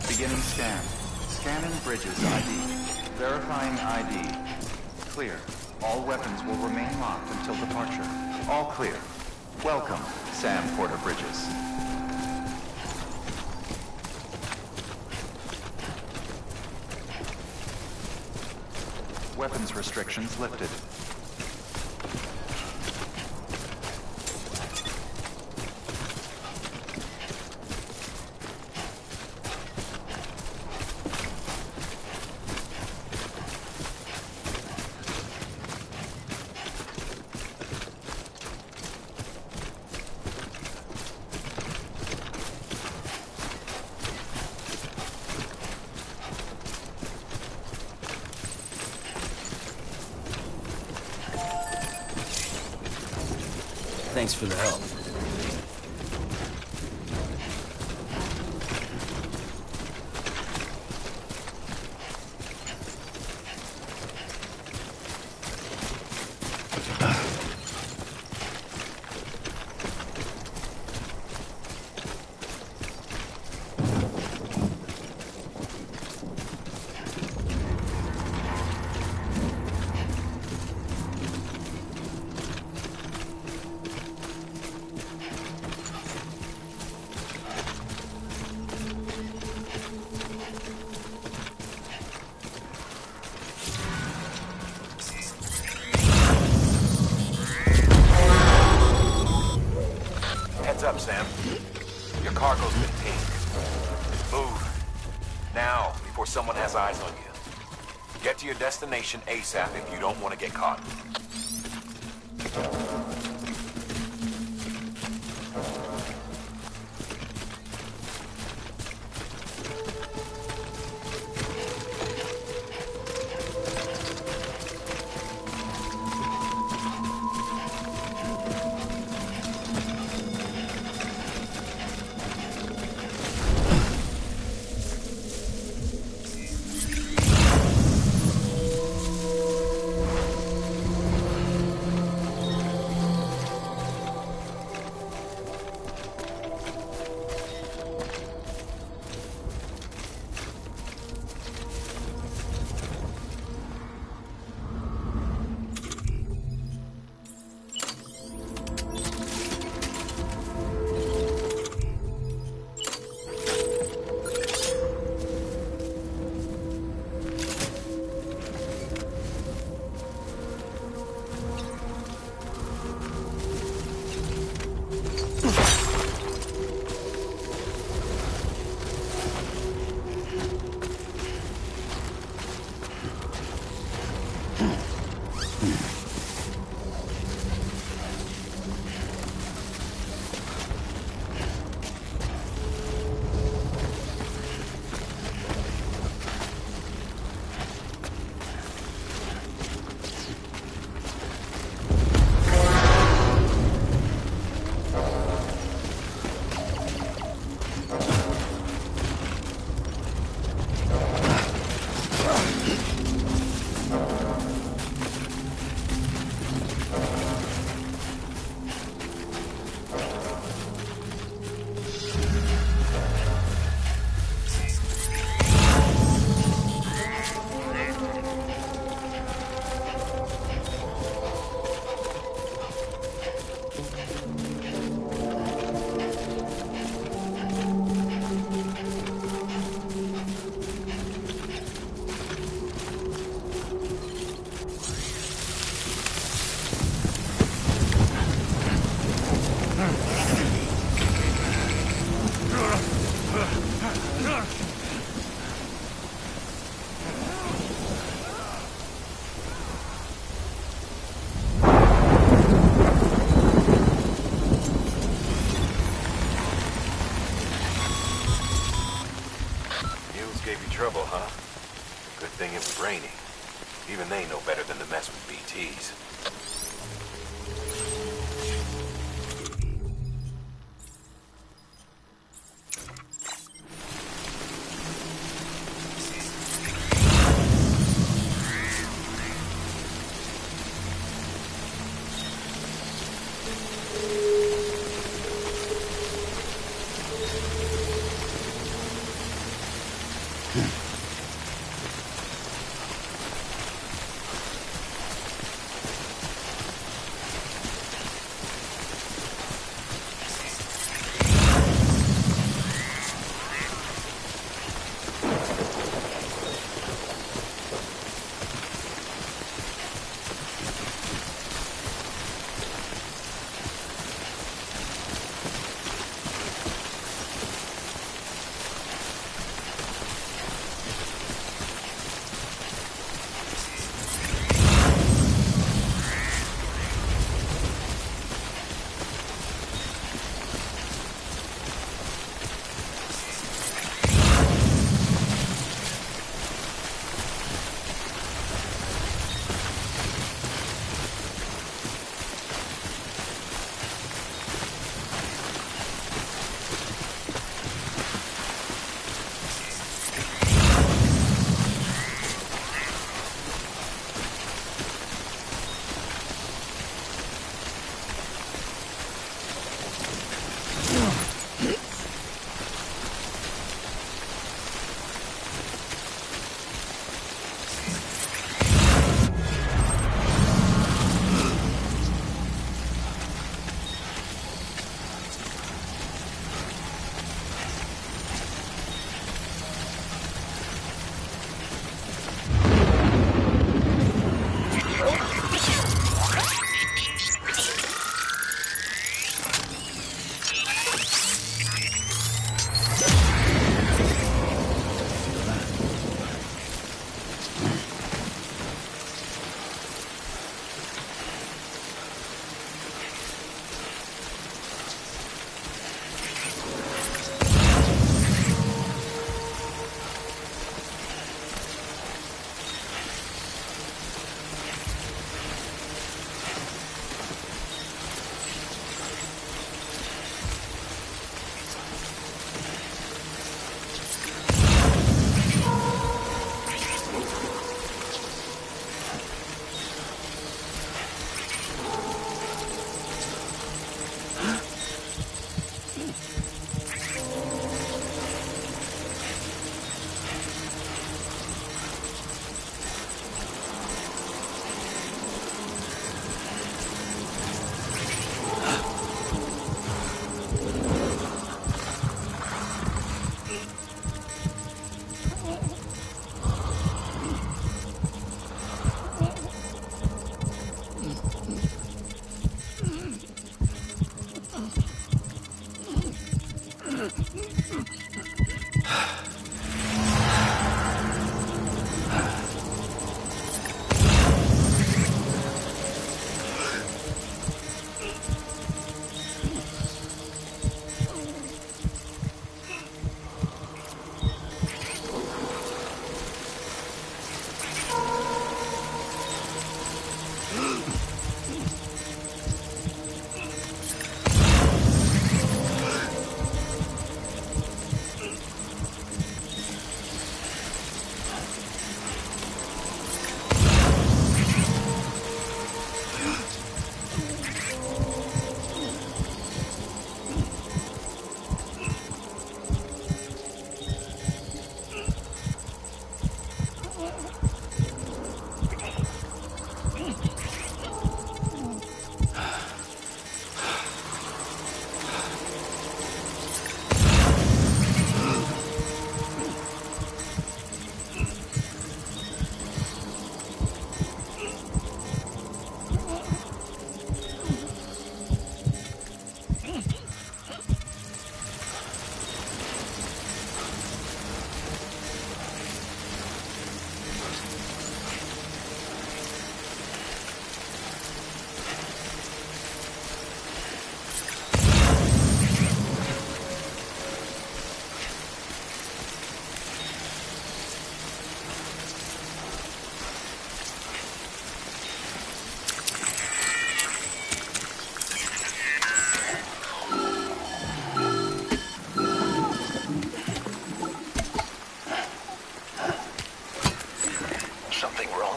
Beginning scan. Scanning bridges ID. Verifying ID. Clear. All weapons will remain locked until departure. All clear. Welcome, Sam Porter Bridges. Weapons restrictions lifted. Thanks for the help. Sam. Your cargo's been pinged. Move. Now, before someone has eyes on you. Get to your destination ASAP if you don't want to get caught.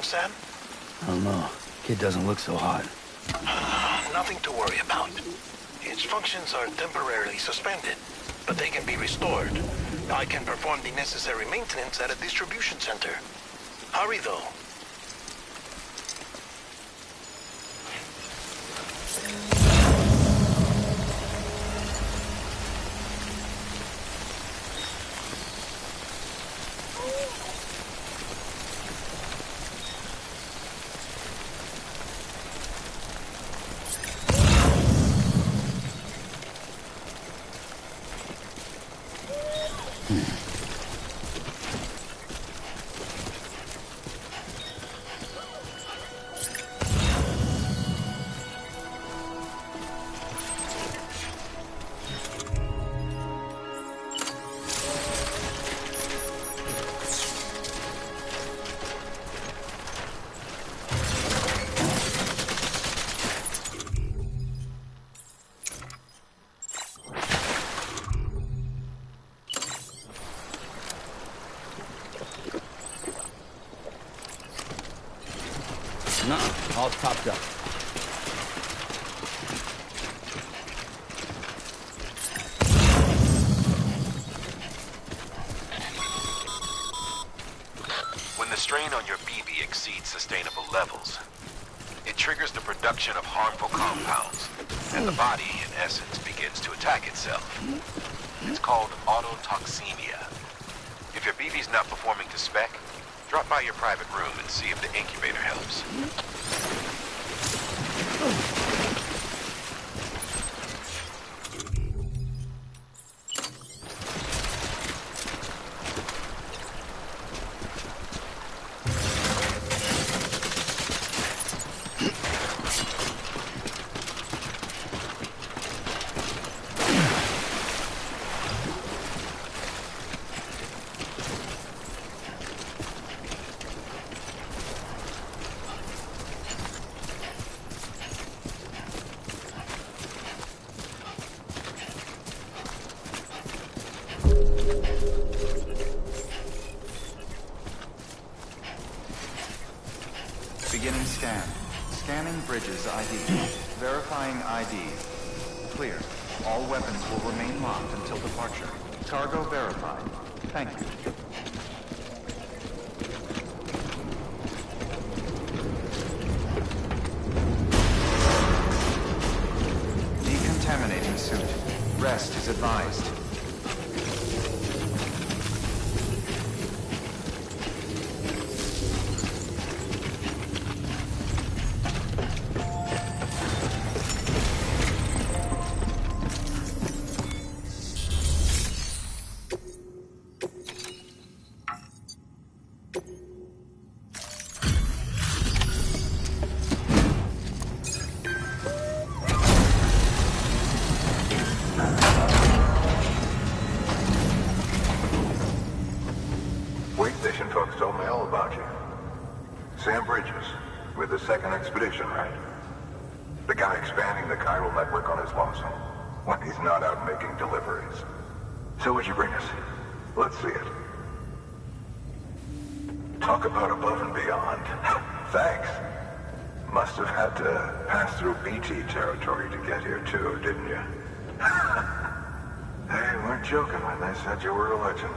Sam? I don't know. Kid doesn't look so hot. Nothing to worry about. Its functions are temporarily suspended, but they can be restored. I can perform the necessary maintenance at a distribution center. Hurry, though. No, all topped up. When the strain on your BB exceeds sustainable levels, it triggers the production of harmful compounds, and the body, in essence, begins to attack itself. It's called autotoxemia. If your BB's not performing to spec, drop by your private room and see if the incubator helps. Beginning scan. Scanning bridges ID. Verifying ID. Clear. All weapons will remain locked until departure. Cargo verified. Thank you. Decontaminating suit. Rest is advised. expedition, right? The guy expanding the chiral network on his lonesome, when he's not out making deliveries. So what'd you bring us? Let's see it. Talk about above and beyond. Thanks. Must have had to pass through BT territory to get here too, didn't you? They weren't joking when they said you were a legend.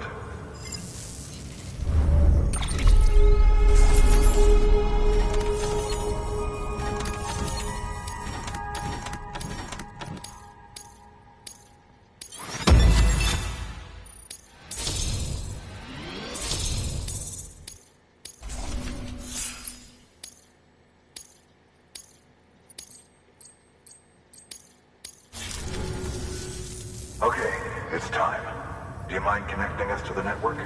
Okay, it's time. Do you mind connecting us to the network?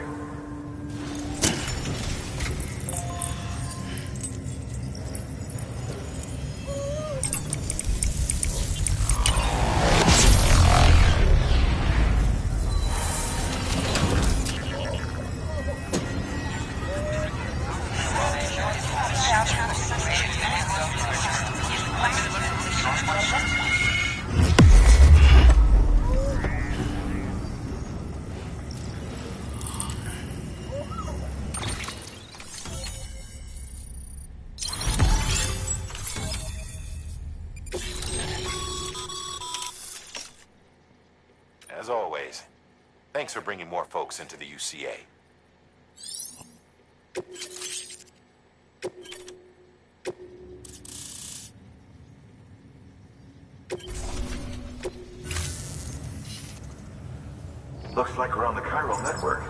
As always, thanks for bringing more folks into the UCA. Looks like we're on the chiral network.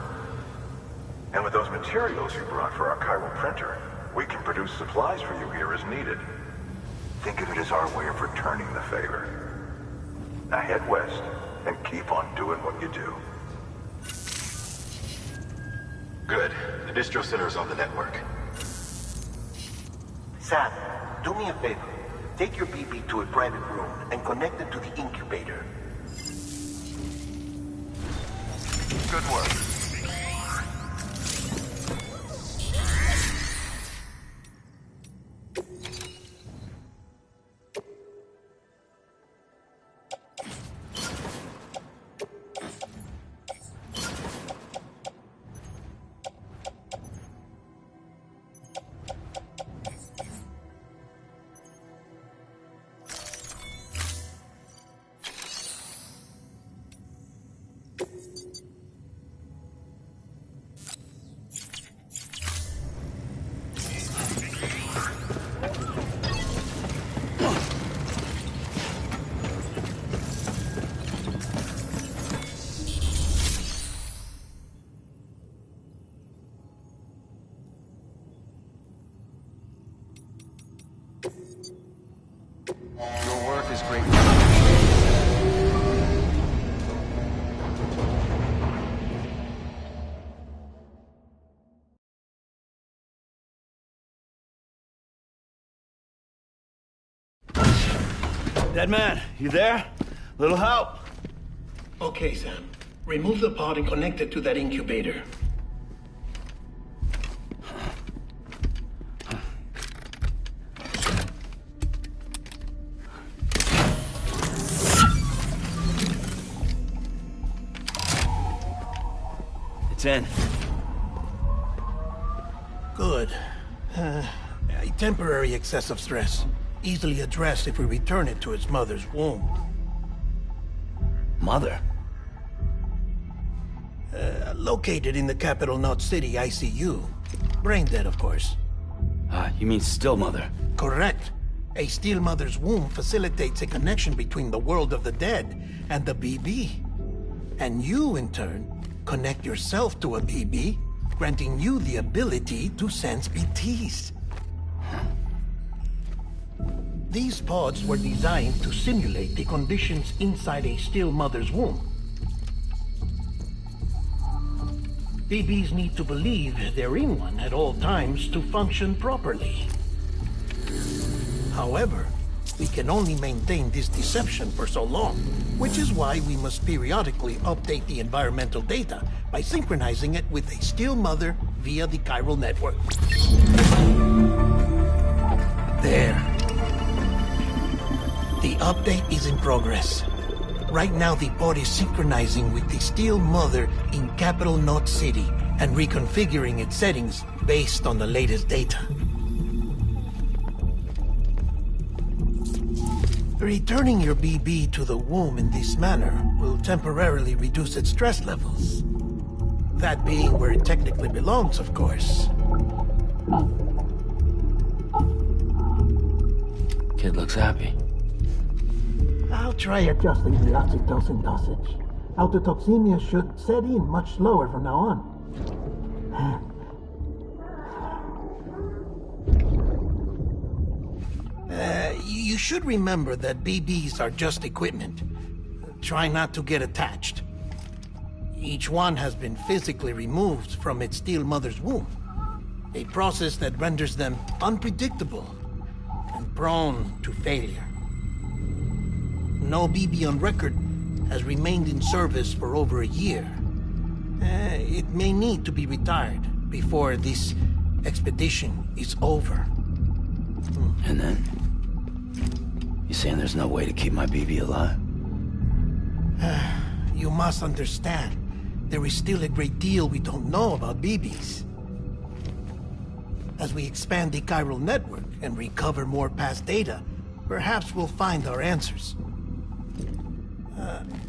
And with those materials you brought for our chiral printer, we can produce supplies for you here as needed. Think of it as our way of returning the favor. Now head west and keep on doing what you do. Good. The distro center is on the network. Sam, do me a favor. Take your BB to a private room and connect it to the incubator. Good work. Your work is greatly appreciated. Dead man, you there? Little help? Okay, Sam. Remove the pod and connect it to that incubator. It's in. Good. A temporary excessive stress. Easily addressed if we return it to its mother's womb. Mother? Located in the capital Knot City ICU. Brain dead, of course. You mean still mother? Correct. A still mother's womb facilitates a connection between the world of the dead and the BB. And you, in turn, connect yourself to a BB, granting you the ability to sense BTs. These pods were designed to simulate the conditions inside a still mother's womb. BBs need to believe they're in one at all times to function properly. However, we can only maintain this deception for so long, which is why we must periodically update the environmental data by synchronizing it with a still mother via the chiral network. There. The update is in progress. Right now, the pod is synchronizing with the Steel Mother in Capital Knot City and reconfiguring its settings based on the latest data. Returning your BB to the womb in this manner will temporarily reduce its stress levels. That being where it technically belongs, of course. Kid looks happy. I'll try adjusting the oxytocin dosage. Autotoxemia should set in much slower from now on. You should remember that BBs are just equipment. Try not to get attached. Each one has been physically removed from its Steel Mother's womb. A process that renders them unpredictable and prone to failure. No BB on record has remained in service for over a year. It may need to be retired before this expedition is over. And then? You saying there's no way to keep my BB alive? You must understand, there is still a great deal we don't know about BBs. As we expand the chiral network and recover more past data, perhaps we'll find our answers.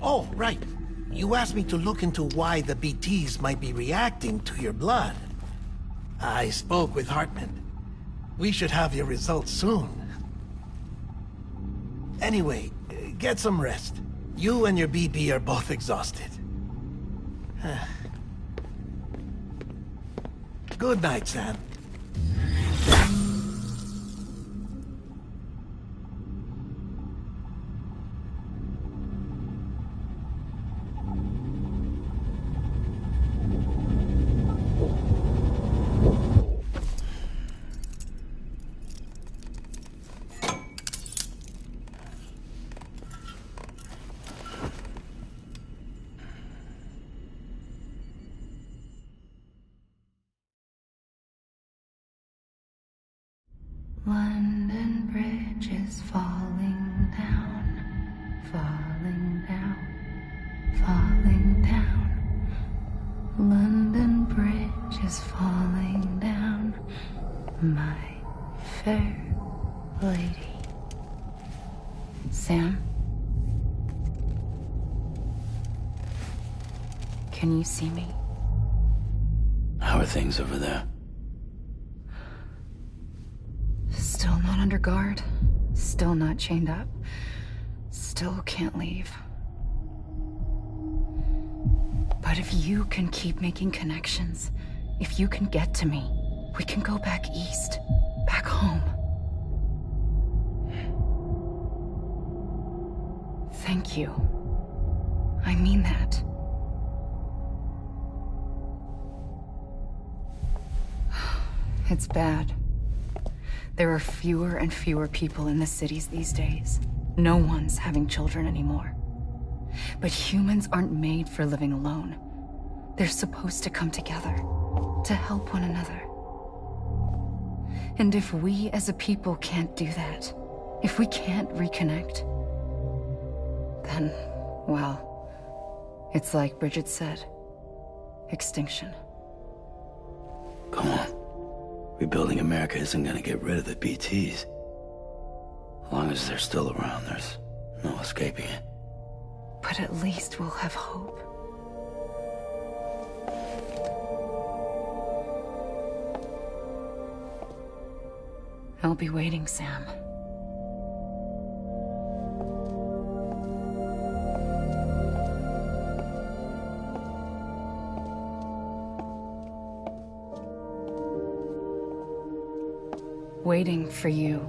Oh, right. You asked me to look into why the BTs might be reacting to your blood. I spoke with Hartman. We should have your results soon. Anyway, get some rest. You and your BB are both exhausted. Good night, Sam. London Bridge is falling down, falling down, falling down. London Bridge is falling down, my fair lady. Sam? Can you see me? How are things over there? Still not under guard. Still not chained up. Still can't leave. But if you can keep making connections, if you can get to me, we can go back east. Back home. Thank you. I mean that. It's bad. There are fewer and fewer people in the cities these days. No one's having children anymore. But humans aren't made for living alone. They're supposed to come together, to help one another. And if we as a people can't do that, if we can't reconnect, then, well, it's like Bridget said, extinction. Come on. Rebuilding America isn't gonna get rid of the BTs. As long as they're still around, there's no escaping it. But at least we'll have hope. I'll be waiting, Sam. Waiting for you.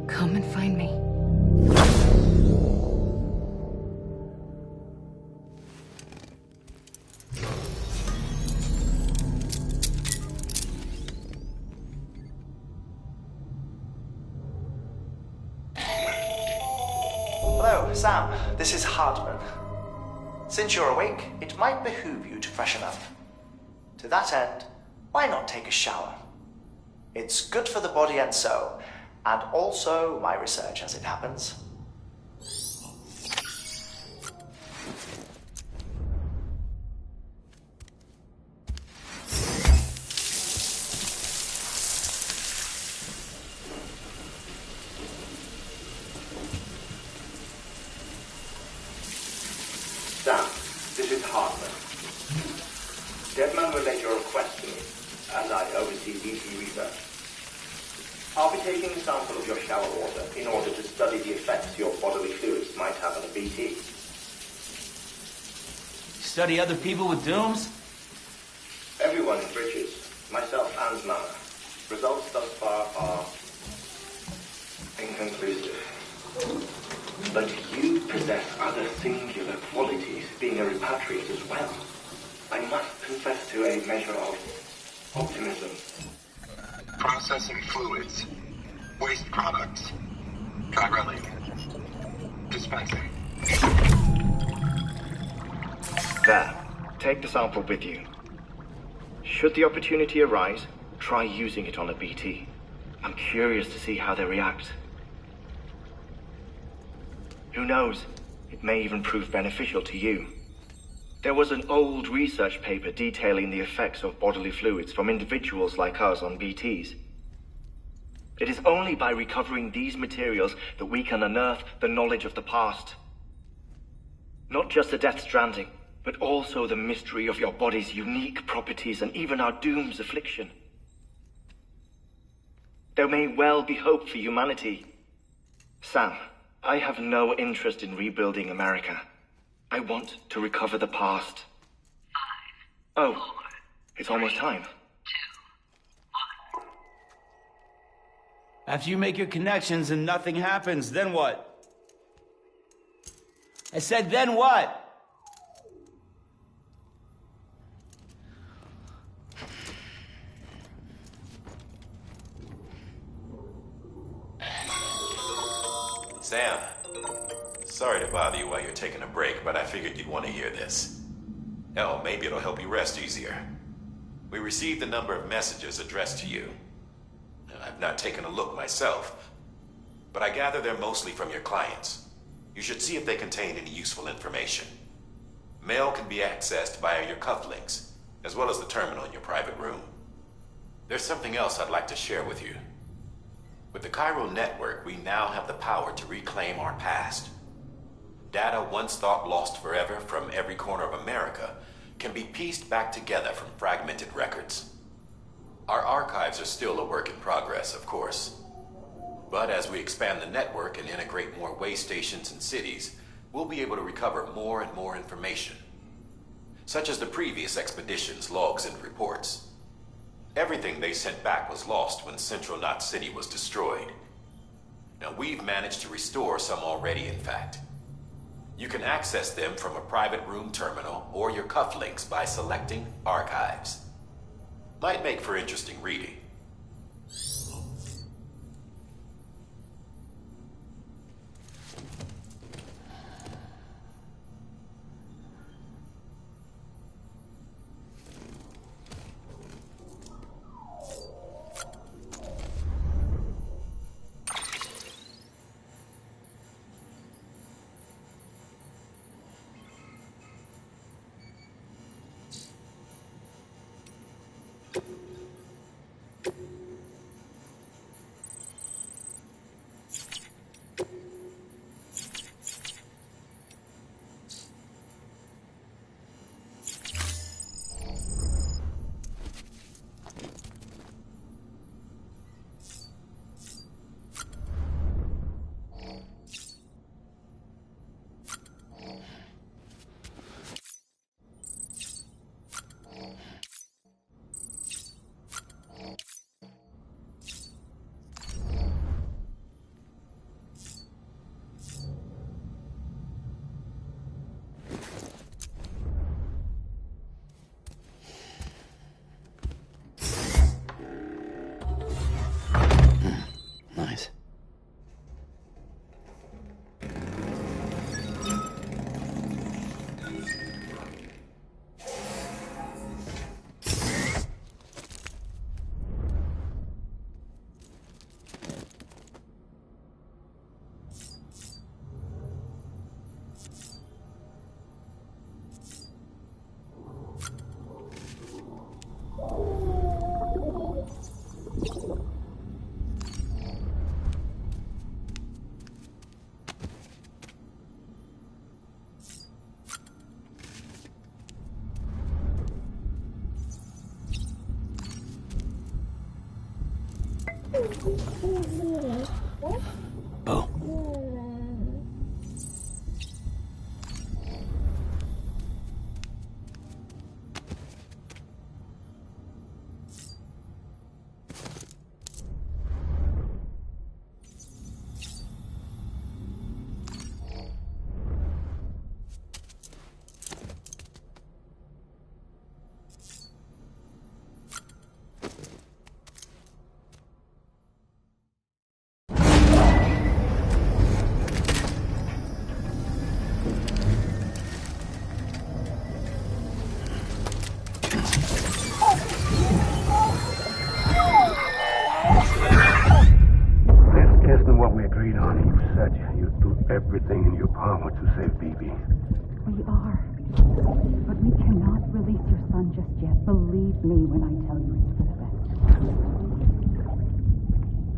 Come and find me. Hello, Sam. This is Hartman. Since you're awake, it might behoove you to freshen up. To that end, why not take a shower? It's good for the body and soul, and also my research as it happens. Sam, this is Hartman. Deadman relayed your request to me, as I oversee BT research. I'll be taking a sample of your shower water in order to study the effects your bodily fluids might have on a BT. Study other people with dooms? Everyone in Bridges, myself and Mama. Results thus far are inconclusive. But you possess other singular qualities, being a repatriate as well. I must confess to a measure of optimism. Processing fluids. Waste products. Dry dispensing. There. Take the sample with you. Should the opportunity arise, try using it on a BT. I'm curious to see how they react. Who knows? It may even prove beneficial to you. There was an old research paper detailing the effects of bodily fluids from individuals like us on BTs. It is only by recovering these materials that we can unearth the knowledge of the past. Not just the Death Stranding, but also the mystery of your body's unique properties and even our doom's affliction. There may well be hope for humanity. Sam, I have no interest in rebuilding America. I want to recover the past. 5, 4, it's almost time. 2, 1. After you make your connections and nothing happens, then what? I said, then what? Sam, sorry to bother you while you're taking a break, but I figured you'd want to hear this. Hell, maybe it'll help you rest easier. We received a number of messages addressed to you. I've not taken a look myself, but I gather they're mostly from your clients. You should see if they contain any useful information. Mail can be accessed via your cufflinks, as well as the terminal in your private room. There's something else I'd like to share with you. With the Chiral network, we now have the power to reclaim our past. Data once thought lost forever from every corner of America can be pieced back together from fragmented records. Our archives are still a work in progress, of course. But as we expand the network and integrate more way stations and cities, we'll be able to recover more and more information, such as the previous expedition's logs and reports. Everything they sent back was lost when Central Knot City was destroyed. Now, we've managed to restore some already, in fact. You can access them from a private room terminal or your cufflinks by selecting Archives. Might make for interesting reading. Bo. Everything in your power to save BB. We are. But we cannot release your son just yet. Believe me when I tell you it's for the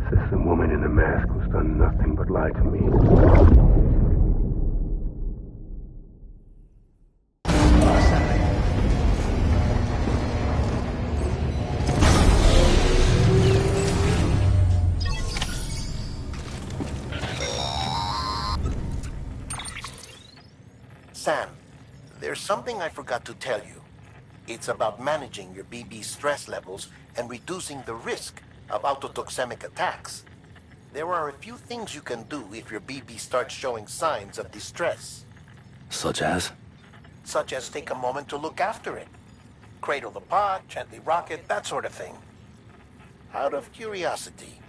best. System woman in the mask who's done nothing but lie to me. Sam, there's something I forgot to tell you. It's about managing your BB stress levels and reducing the risk of autotoxemic attacks. There are a few things you can do if your BB starts showing signs of distress. Such as? Such as take a moment to look after it. Cradle the pod, gently rock it, that sort of thing. Out of curiosity,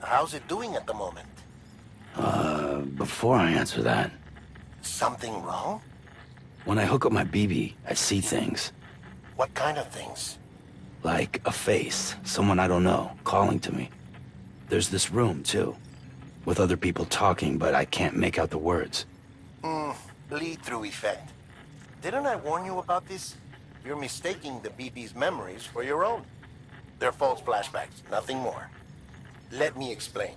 how's it doing at the moment? Before I answer that... Something wrong? When I hook up my BB, I see things. What kind of things? Like a face, someone I don't know, calling to me. There's this room, too, with other people talking, but I can't make out the words. Bleed-through effect. Didn't I warn you about this? You're mistaking the BB's memories for your own. They're false flashbacks, nothing more. Let me explain.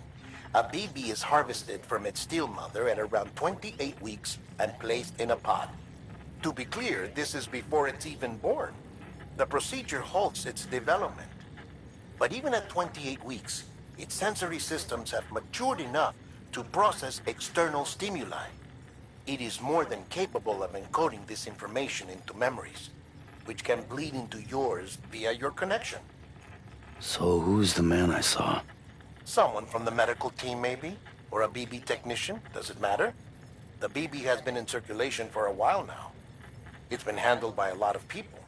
A BB is harvested from its steel mother at around 28 weeks and placed in a pod. To be clear, this is before it's even born. The procedure halts its development. But even at 28 weeks, its sensory systems have matured enough to process external stimuli. It is more than capable of encoding this information into memories, which can bleed into yours via your connection. So who's the man I saw? Someone from the medical team, maybe? Or a BB technician? Does it matter? The BB has been in circulation for a while now. It's been handled by a lot of people.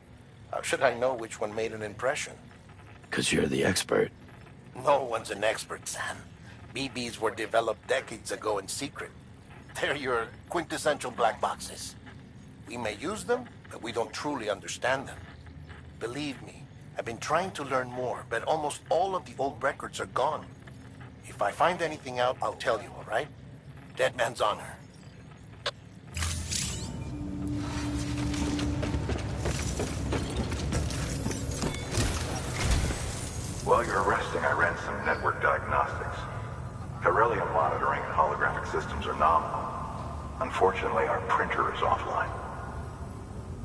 How should I know which one made an impression? 'Cause you're the expert. No one's an expert, Sam. BBs were developed decades ago in secret. They're your quintessential black boxes. We may use them, but we don't truly understand them. Believe me, I've been trying to learn more, but almost all of the old records are gone. If I find anything out, I'll tell you, all right? Dead man's honor. While you're resting, I ran some network diagnostics. Beryllium monitoring and holographic systems are nominal. Unfortunately, our printer is offline.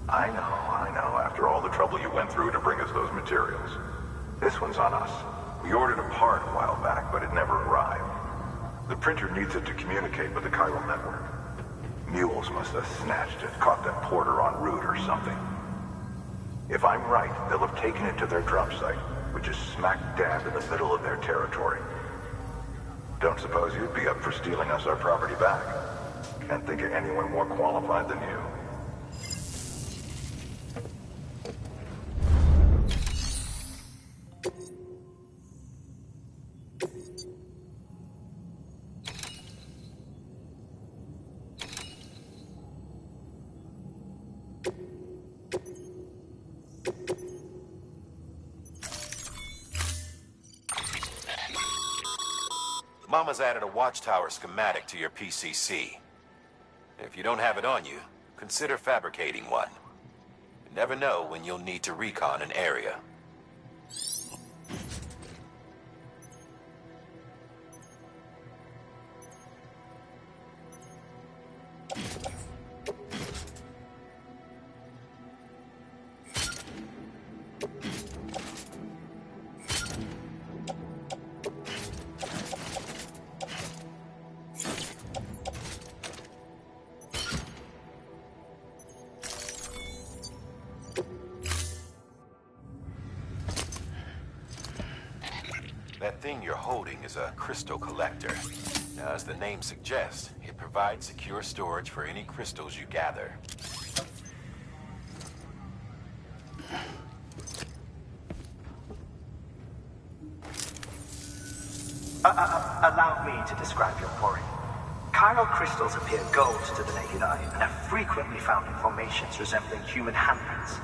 I know, after all the trouble you went through to bring us those materials. This one's on us. We ordered a part a while back, but it never arrived. The printer needs it to communicate with the chiral network. Mules must have snatched it, caught that porter en route or something. If I'm right, they'll have taken it to their drop site, which is smack dab in the middle of their territory. Don't suppose you'd be up for stealing us our property back? Can't think of anyone more qualified than you. Mama's added a watchtower schematic to your PCC. If you don't have it on you, consider fabricating one. You never know when you'll need to recon an area. That thing you're holding is a crystal collector. Now, as the name suggests, it provides secure storage for any crystals you gather. Allow me to describe your quarry. Chiral crystals appear gold to the naked eye and are frequently found in formations resembling human handprints.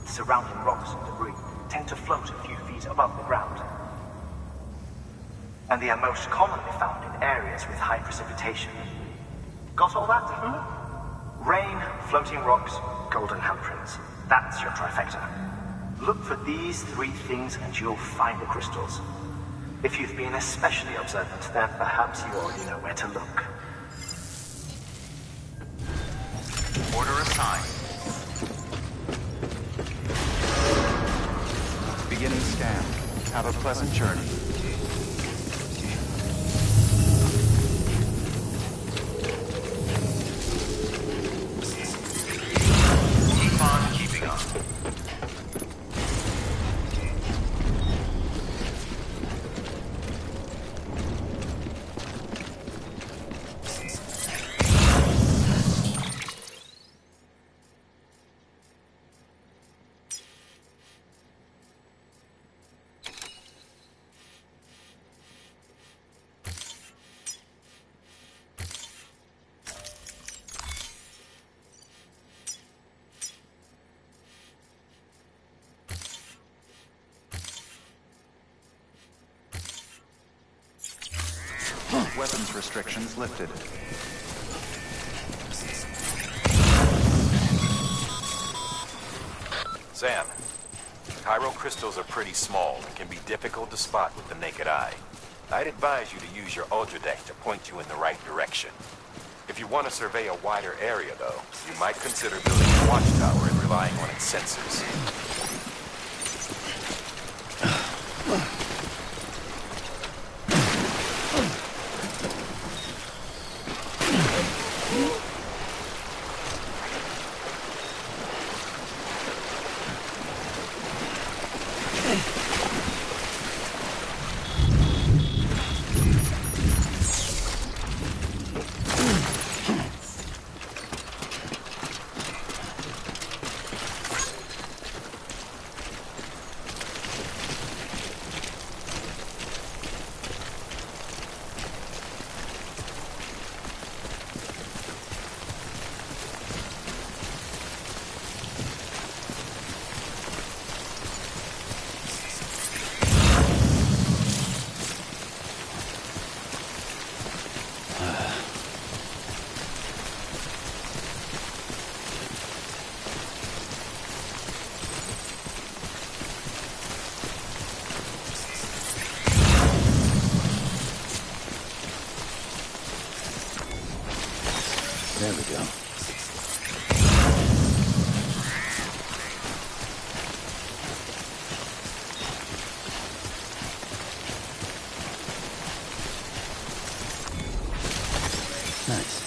The surrounding rocks and debris tend to float a few feet above the ground. And they are most commonly found in areas with high precipitation. Got all that? Rain, floating rocks, golden handprints. That's your trifecta. Look for these three things and you'll find the crystals. If you've been especially observant, then perhaps you already know where to look. Order assigned. Beginning scan. Have a pleasant journey. Keep on keeping on. Weapons restrictions lifted. Sam, chiral crystals are pretty small and can be difficult to spot with the naked eye. I'd advise you to use your ultradeck to point you in the right direction. If you want to survey a wider area, though, you might consider building a watchtower and relying on its sensors. There we go. Nice.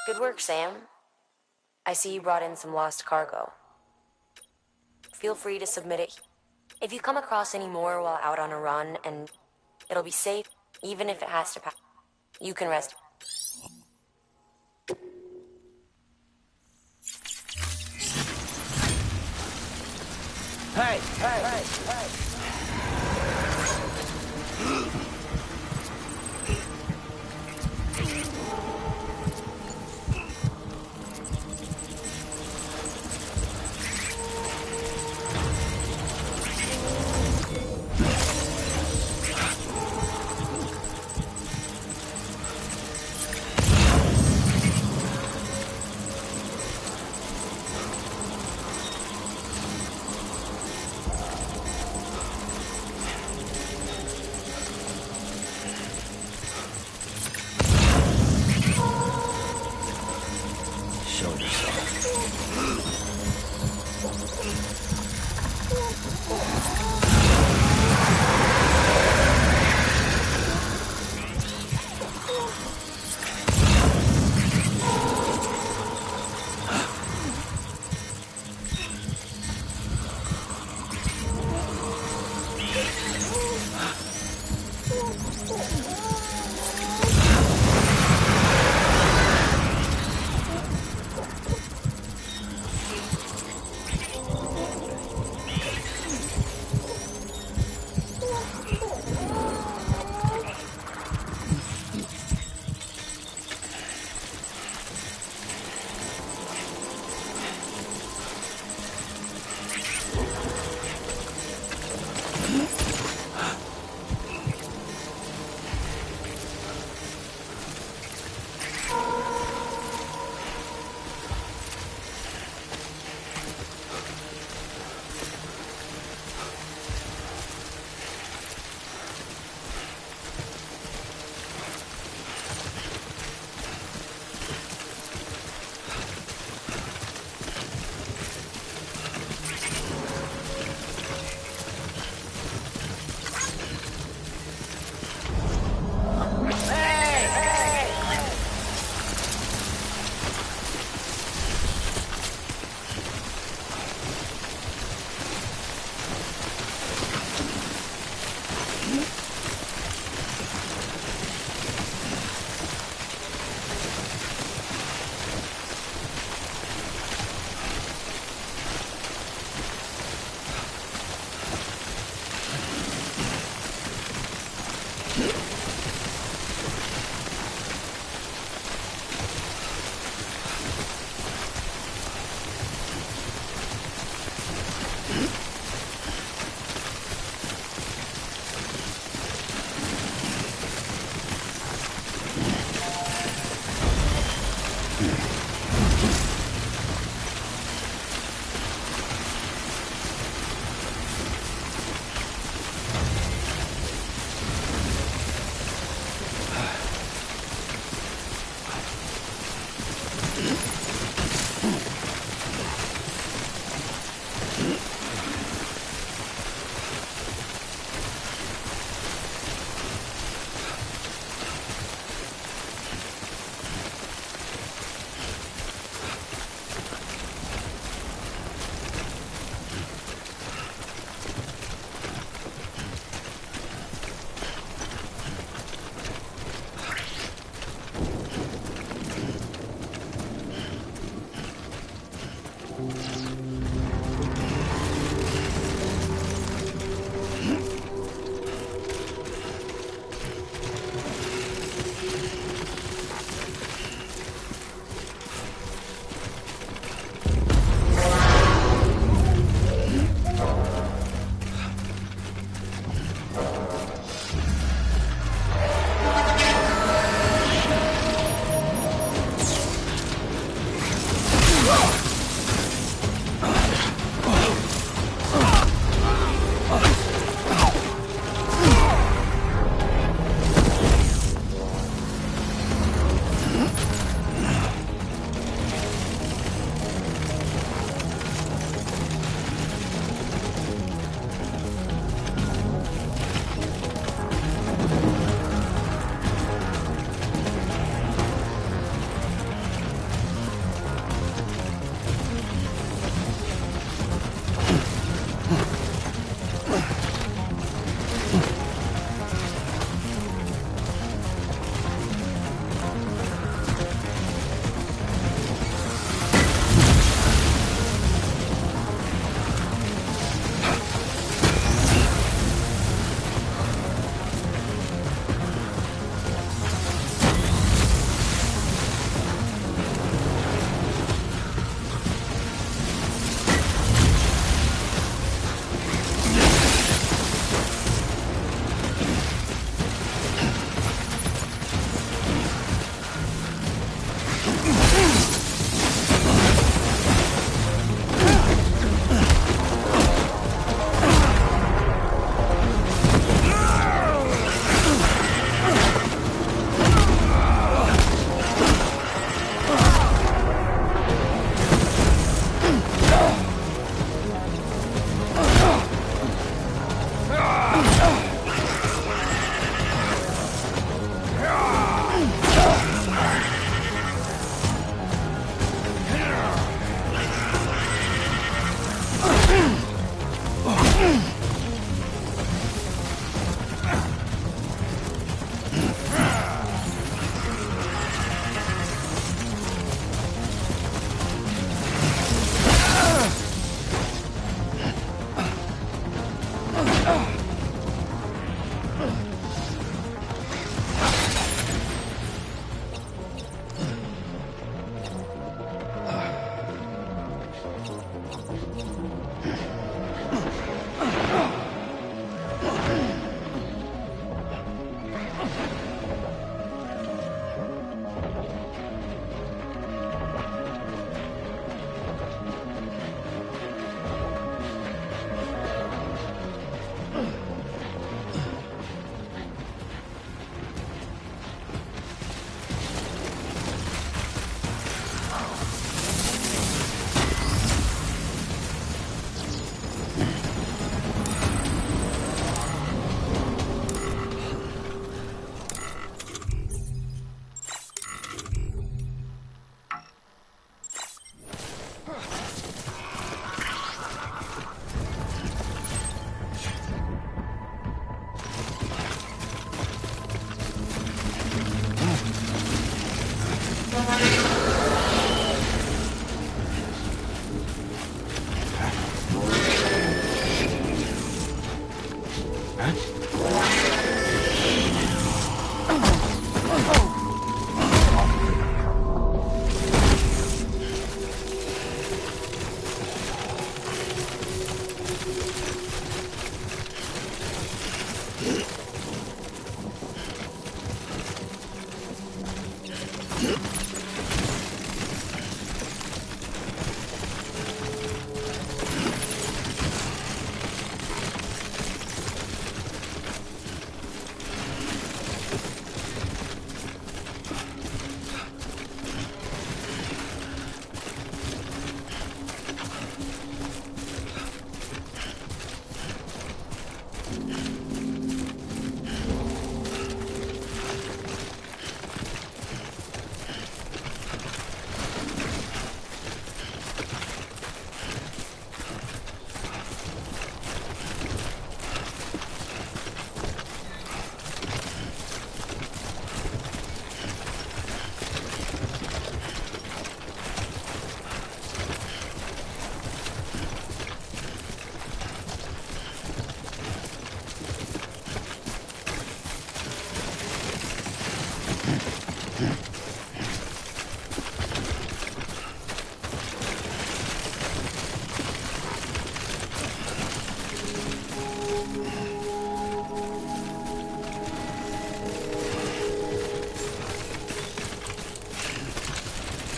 Good work, Sam. I see you brought in some lost cargo. Feel free to submit it. If you come across any more while out on a run, and it'll be safe, even if it has to pass, you can rest. Hey! Show yourself.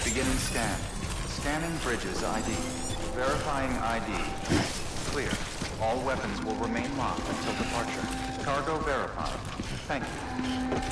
Beginning scan. Scanning bridges ID. Verifying ID. Clear. All weapons will remain locked until departure. Cargo verified. Thank you.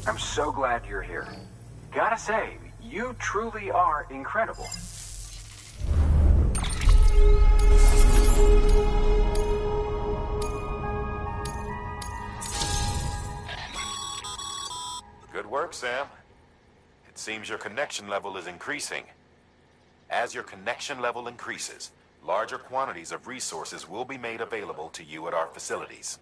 I'm so glad you're here. Gotta say, you truly are incredible. Good work, Sam. It seems your connection level is increasing. As your connection level increases, larger quantities of resources will be made available to you at our facilities.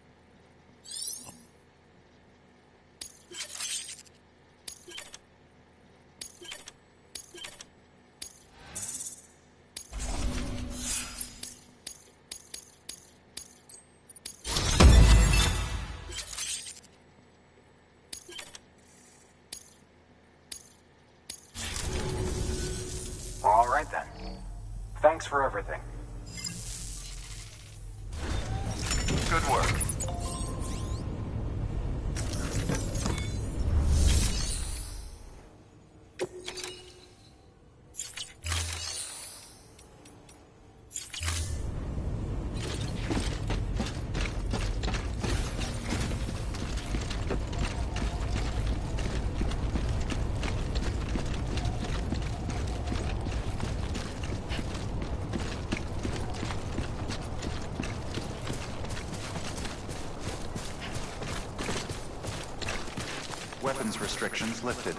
All right then. Thanks for everything. Good work. Weapons restrictions lifted.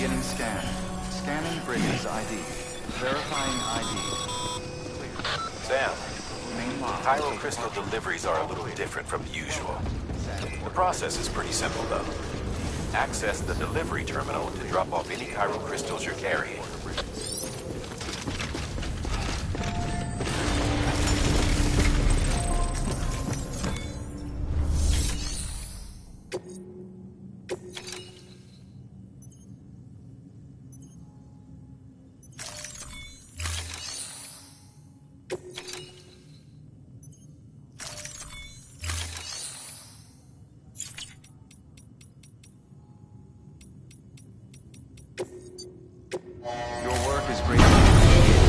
Beginning scan. Scanning bridges ID. Verifying ID. Clear. Sam, Main lock. Chiral crystal deliveries are a little different from the usual. The process is pretty simple, though. Access the delivery terminal to drop off any chiral crystals you're carrying. Your work is greatly appreciated.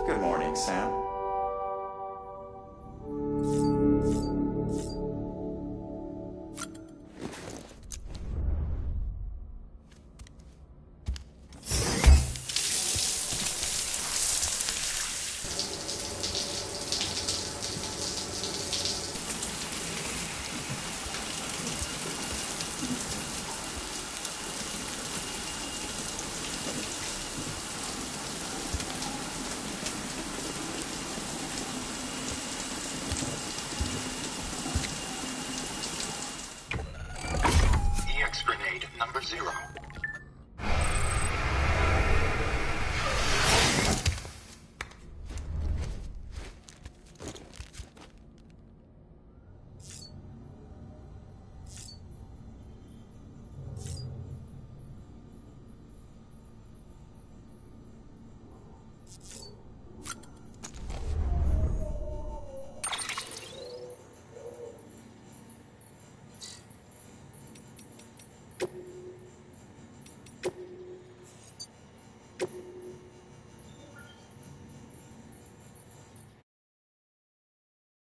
Good morning, Sam.